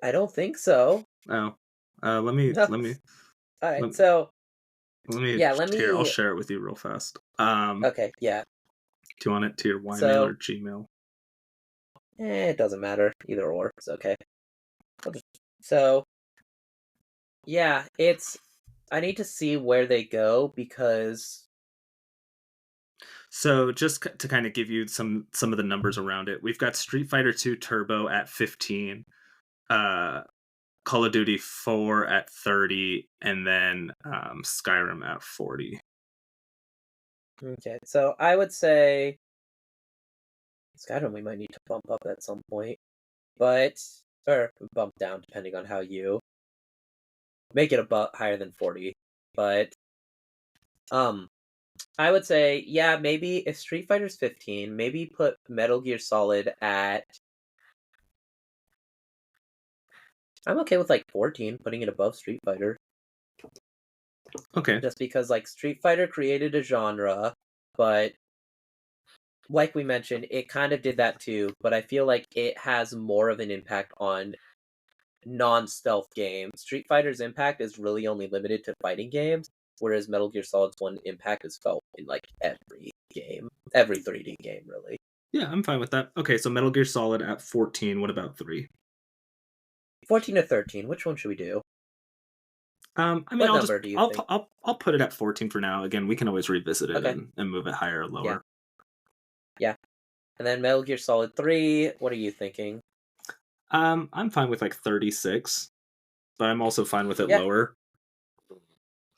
I don't think so. Oh, No. All right. let, So let me yeah, let here. I'll me. share it with you real fast. Okay. Yeah. Do you want it to your Ymail So or Gmail? it doesn't matter. Either or. It's okay. I'll just, so yeah, it's. I need to see where they go because. So just to kind of give you some of the numbers around it, we've got Street Fighter 2 Turbo at 15, uh, Call of Duty 4 at 30, and then Skyrim at 40. Okay. So I would say Skyrim we might need to bump up at some point, but or bump down depending on how you make it about higher than 40. But um I would say yeah, maybe if Street Fighter's 15, maybe put Metal Gear Solid at I'm okay with like 14, putting it above Street Fighter Okay. just because like Street Fighter created a genre, but like we mentioned, it kind of did that too, but I feel like it has more of an impact on non-stealth games. Street Fighter's impact is really only limited to fighting games, whereas Metal Gear Solid's one impact is felt in like every game, every 3D game, really. Yeah, I'm fine with that. Okay, so Metal Gear Solid at 14. What about 3? 14 to 13, which one should we do? I mean, What number do you think? I'll put it at 14 for now. Again, we can always revisit it Okay, and move it higher or yeah, lower. yeah. And then Metal Gear Solid 3, what are you thinking? I'm fine with like 36, but I'm also fine with it Yeah, lower.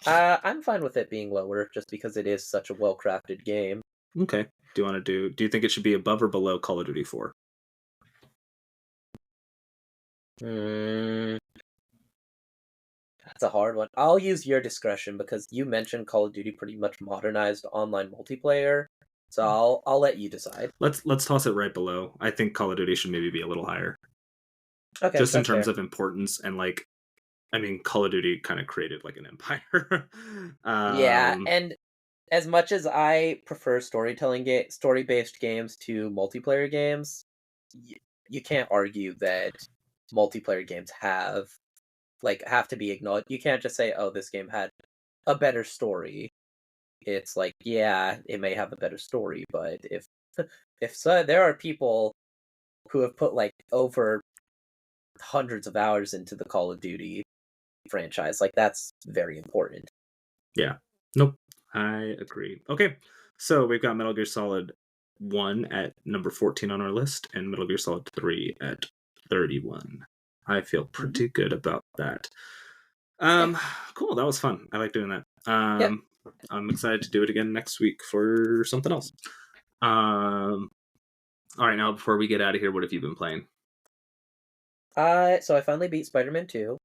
I'm fine with it being lower just because it is such a well-crafted game. Okay. Do you think it should be above or below Call of Duty 4? Hmm, that's a hard one. I'll use your discretion because you mentioned Call of Duty pretty much modernized online multiplayer. So I'll let you decide. Let's toss it right below. I think Call of Duty should maybe be a little higher. Okay, Just in that's terms fair. of importance and like I mean Call of Duty kind of created like an empire. Yeah, um and as much as I prefer story-based games to multiplayer games, y- you can't argue that multiplayer games have to be acknowledged. You can't just say, "Oh, this game had a better story." It's like, yeah, it may have a better story, but if so, there are people who have put like over hundreds of hours into the Call of Duty franchise. Like that's very important. yeah. Nope. I agree. Okay. So we've got Metal Gear Solid 1 at number 14 on our list and Metal Gear Solid 3 at 31. I feel Hmm. pretty good about that. Yeah, Um, cool. That was fun. I like doing that. yeah. I'm excited to do it again next week for something else. Um, all right. Now, before we get out of here, what have you been playing? So I finally beat Spider-Man 2.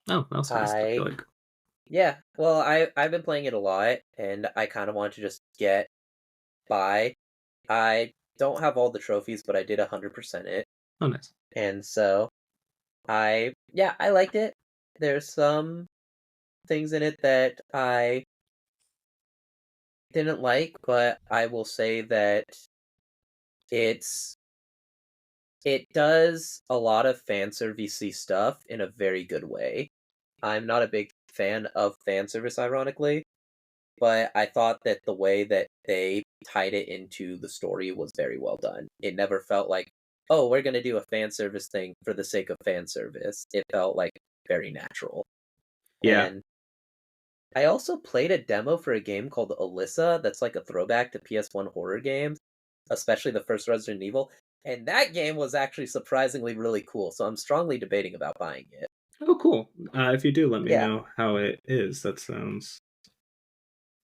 Oh, that was fast. I feel I like. Yeah, well, I've been playing it a lot, and I kind of want to just get by. I don't have all the trophies, but I did 100% it, Oh, nice. and so I liked it. There's some things in it that I didn't like, but I will say that it's it does a lot of fan servicey stuff in a very good way. I'm not a big fan of fan service, ironically, but I thought that the way that they tied it into the story was very well done. It never felt like, oh, we're going to do a fan service thing for the sake of fan service. It felt like very natural. Yeah. And I also played a demo for a game called Alyssa that's like a throwback to PS1 horror games, especially the first Resident Evil. And that game was actually surprisingly really cool. So I'm strongly debating about buying it. Oh, cool. If you do, let me Yeah, know how it is. That sounds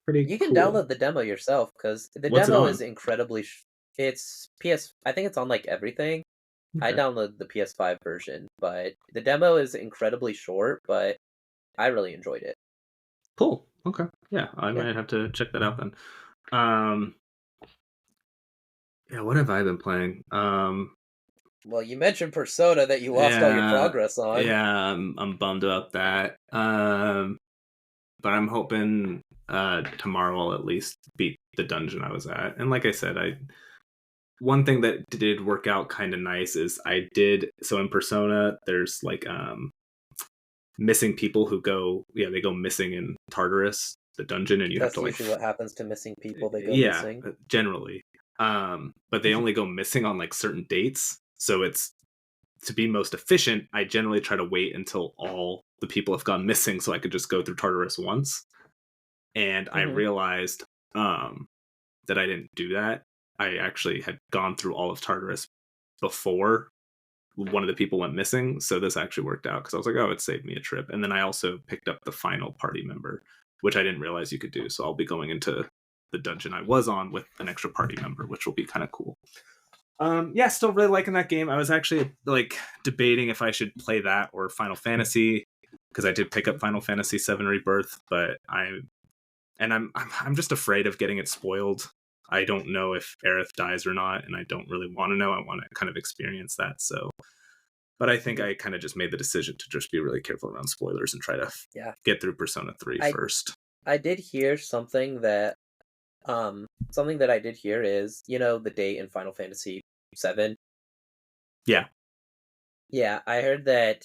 pretty you can cool. download the demo yourself because the What's it demo is on? incredibly. It's PS. I think it's on like everything. I Okay. downloaded the PS5 version, but the demo is incredibly short. But I really enjoyed it. Cool. Okay. Yeah, I Yeah. might have to check that out then. Um, yeah, what have I been playing? Well, you mentioned Persona that you lost all your Yeah, progress on. yeah, I'm bummed about that. But I'm hoping tomorrow I'll at least beat the dungeon I was at. And like I said, I one thing that did work out kind of nice is I did so in Persona. There's like missing people who go they go missing in Tartarus, the dungeon, and you have to That's like usually what happens to missing people. They go yeah, missing. generally. But they only go missing on like certain dates, so it's to be most efficient. I generally try to wait until all the people have gone missing, so I could just go through Tartarus once. And I Hmm. realized that I didn't do that. I actually had gone through all of Tartarus before one of the people went missing, so this actually worked out because I was like, oh, it saved me a trip. And then I also picked up the final party member, which I didn't realize you could do. So I'll be going into the dungeon I was on with an extra party member, which will be kind of cool. Yeah, still really liking that game. I was actually like debating if I should play that or Final Fantasy because I did pick up Final Fantasy VII Rebirth, but I'm just afraid of getting it spoiled. I don't know if Aerith dies or not, and I don't really want to know. I want to kind of experience that. So, but I think Hmm. I kind of just made the decision to just be really careful around spoilers and try to Yeah, get through Persona 3 I first. I did hear something that I did hear is the date in Final Fantasy VII. Yeah, Yeah, I heard that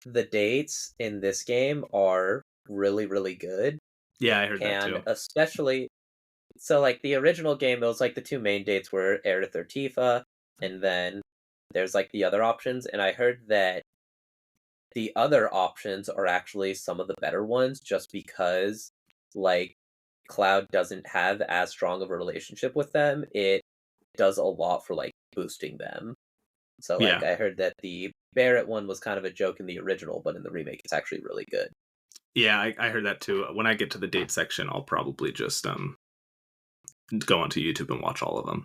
the dates in this game are really really good, yeah, I heard that and too. especially so like the original game, it was like the two main dates were Aerith or Tifa, and then there's like the other options, and I heard that the other options are actually some of the better ones just because like Cloud doesn't have as strong of a relationship with them. It does a lot for like boosting them. So like Yeah, I heard that the Barrett one was kind of a joke in the original, but in the remake it's actually really good. yeah, I heard that too. When I get to the date section, I'll probably just go onto YouTube and watch all of them.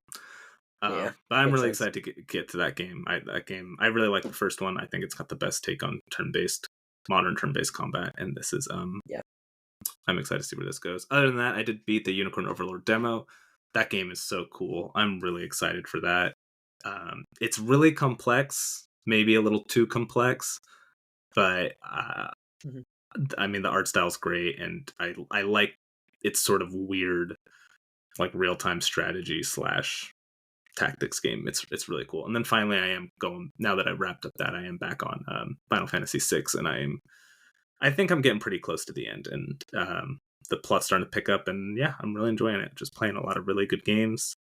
Yeah, But I'm makes really sense. excited to get to that game. That game, I really like the first one. I think it's got the best take on modern turn-based combat, and this is Yeah. I'm excited to see where this goes. Other than that, I did beat the Unicorn Overlord demo. That game is so cool. I'm really excited for that. It's really complex, maybe a little too complex, but Mhm. I mean the art style's great, and I like it's sort of weird, like real time strategy slash tactics game. It's really cool. And then finally, I am going now that I wrapped up that I am back on Final Fantasy VI, and I think I'm getting pretty close to the end, and the plot's starting to pick up, and yeah, I'm really enjoying it. Just playing a lot of really good games.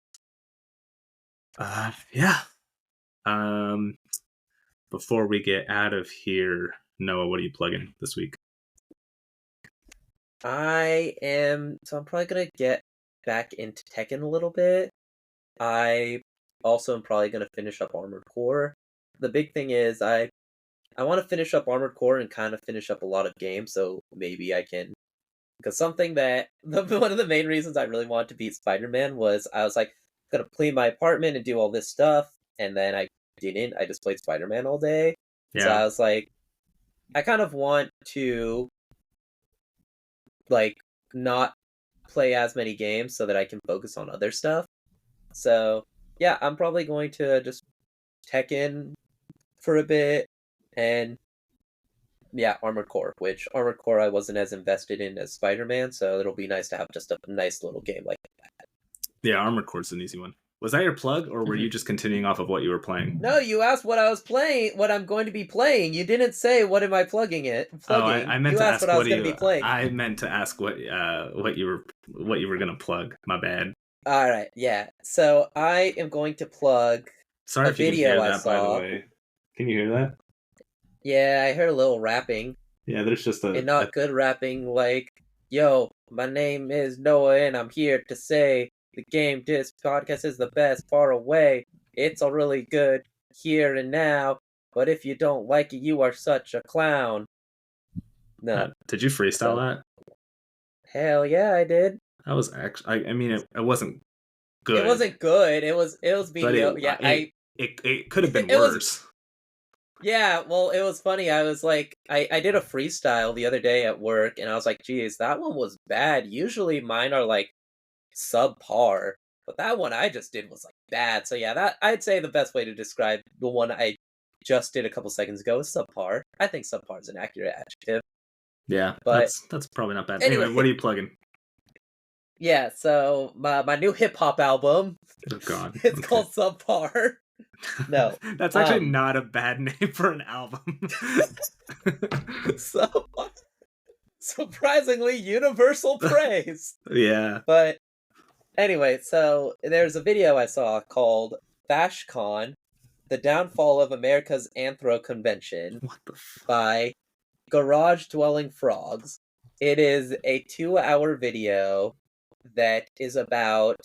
Yeah. Um, Before we get out of here, Noah, what are you plugging this week? I'm probably gonna get back into Tekken a little bit. I also am probably gonna finish up Armored Core. The big thing is I want to finish up Armored Core and kind of finish up a lot of games, so maybe I can. Because something that one of the main reasons I really wanted to beat Spider-Man was I was like gonna clean my apartment and do all this stuff, and then I didn't. I just played Spider-Man all day, so Yeah, I was like, I kind of want to like not play as many games so that I can focus on other stuff. So yeah, I'm probably going to just Tekken for a bit and yeah, Armored Core, which Armored Core I wasn't as invested in as Spider-Man, so it'll be nice to have just a nice little game like yeah. Armored Core's an easy one. Was that your plug, or that. were you just continuing off of what you were playing? No, you asked what I was playing, what I'm going to be playing. You didn't say what am I plugging it Oh, plugging. I meant You to asked ask what I what was do going to you. be playing. I meant to ask what you were gonna plug. My bad. All right, yeah. So I am going to plug Sorry a if you can video hear I that. By the saw. way, can you hear that? Yeah, I heard a little rapping. Yeah, there's just And a not good rapping like, yo, my name is Noah and I'm here to say the game disc podcast is the best far away. It's all really good here and now, but if you don't like it, you are such a clown. No. did you freestyle So that? hell yeah, I did. That was actually. I mean, it wasn't It good, wasn't good. It was but mediocre. Yeah, it could have been it was worse. yeah, well, it was funny. I was like, I did a freestyle the other day at work, and I was like, geez, that one was bad. Usually mine are like subpar. But that one I just did was like bad. So yeah, that I'd say the best way to describe the one I just did a couple seconds ago is subpar. I think subpar is an accurate adjective. Yeah, But that's probably not bad. Anyway, anyway, what are you plugging? yeah. So my new hip hop album, Oh God. it's Okay. called Subpar. No, That's actually not a bad name for an album. so surprisingly universal praise. Yeah. But anyway, so there's a video I saw called FashCon, The Downfall of America's Anthro Convention What the fuck? by Garage Dwelling Frogs. It is a 2-hour video that is about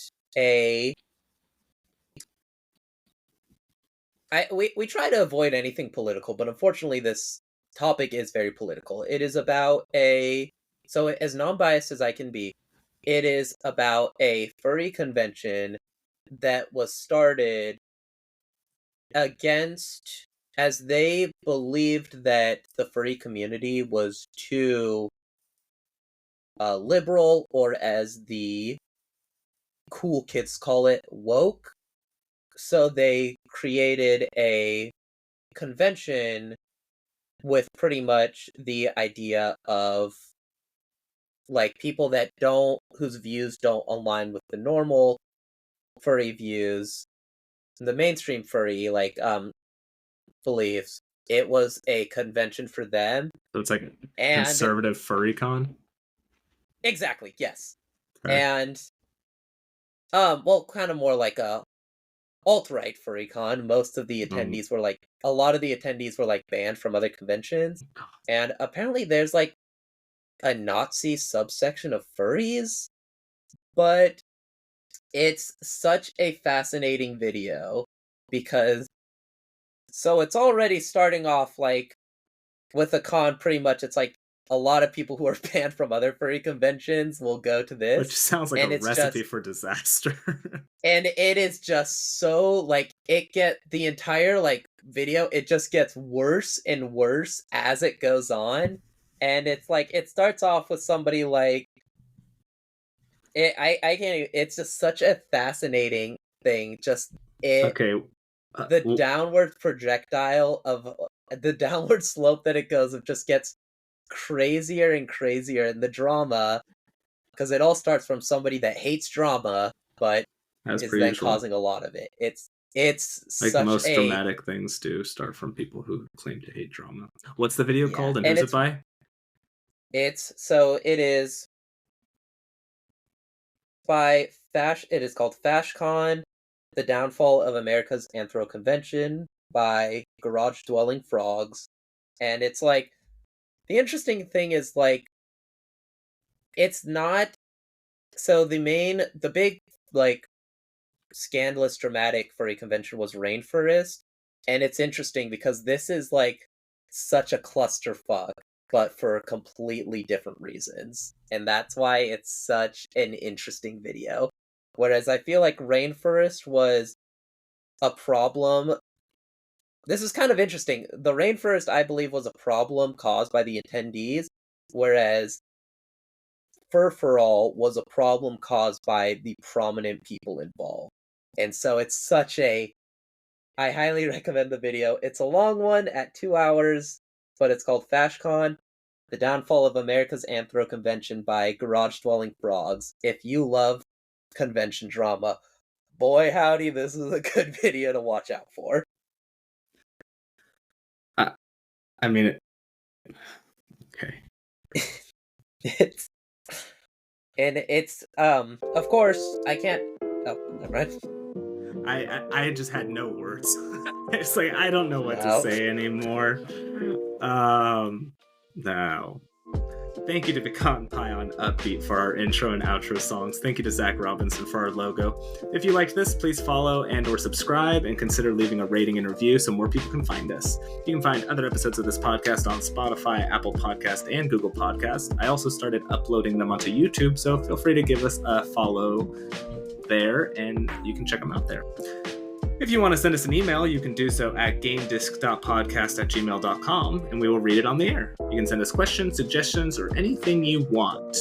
we try to avoid anything political, but unfortunately this topic is very political. It is about so as non-biased as I can be, it is about a furry convention that was started against, as they believed that the furry community was too liberal, or as the cool kids call it, woke. So they created a convention with pretty much the idea of like people that whose views don't align with the normal furry views, the mainstream furry beliefs. It was a convention for them. So it's like a And conservative furry con? exactly, yes. Okay. And well, kind of more like a alt-right furry con. Most of the attendees were like, a lot of the attendees were like banned from other conventions. And apparently there's like a Nazi subsection of furries, but it's such a fascinating video because so it's already starting off like with a con. Pretty much it's like a lot of people who are banned from other furry conventions will go to this, which sounds like and a it's recipe just for disaster. and it is just so like the entire like video, it just gets worse and worse as it goes on. And it's like it starts off with somebody like I can't even, it's just such a fascinating thing. Just Okay. the downward projectile of the downward slope that it goes, it just gets crazier and crazier. And the drama, because it all starts from somebody that hates drama, but as is per then usual, causing a lot of it. It's like such most a dramatic things do start from people who claim to hate drama. What's the video called, and and who's it by? it is by it is called FashCon, The Downfall of America's Anthro Convention by Garage Dwelling Frogs. And it's like, the interesting thing is like, it's not, so the big like scandalous dramatic furry convention was Rainforest. And it's interesting because this is like such a clusterfuck, but for completely different reasons. And that's why it's such an interesting video. Whereas I feel like Rainforest was a problem. This is kind of interesting. The Rainforest, I believe, was a problem caused by the attendees, whereas Fur for All was a problem caused by the prominent people involved. And so it's such a... I highly recommend the video. It's a long one at 2 hours, but it's called FashCon, The Downfall of America's Anthro Convention by Garage Dwelling Frogs. If you love convention drama, boy howdy, this is a good video to watch out for. I mean, okay. It's of course I can't. Oh, never mind. I just had no words. It's like I don't know what to say anymore. No. Thank you to Pecan Pie on Upbeat for our intro and outro songs. Thank you to Zach Robinson for our logo. If you liked this, please follow and or subscribe, and consider leaving a rating and review so more people can find us. You can find other episodes of this podcast on Spotify, Apple Podcast, and Google Podcast. I also started uploading them onto YouTube, so feel free to give us a follow there, and you can check them out there. If you want to send us an email, you can do so at gamedisc.podcast@gmail.com, and we will read it on the air. You can send us questions, suggestions, or anything you want.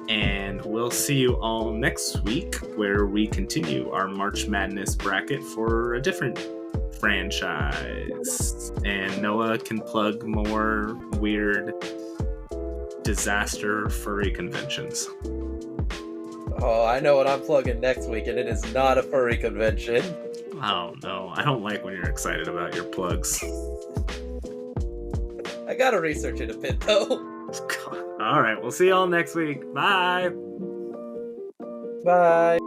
And we'll we'll see you all next week where we continue our March Madness bracket for a different franchise. And Noah can plug more weird disaster furry conventions. Oh, I know what I'm plugging next week, and it is not a furry convention. Oh no, I don't like when you're excited about your plugs. I gotta research it a bit, though. All right, we'll see y'all next week. Bye. Bye.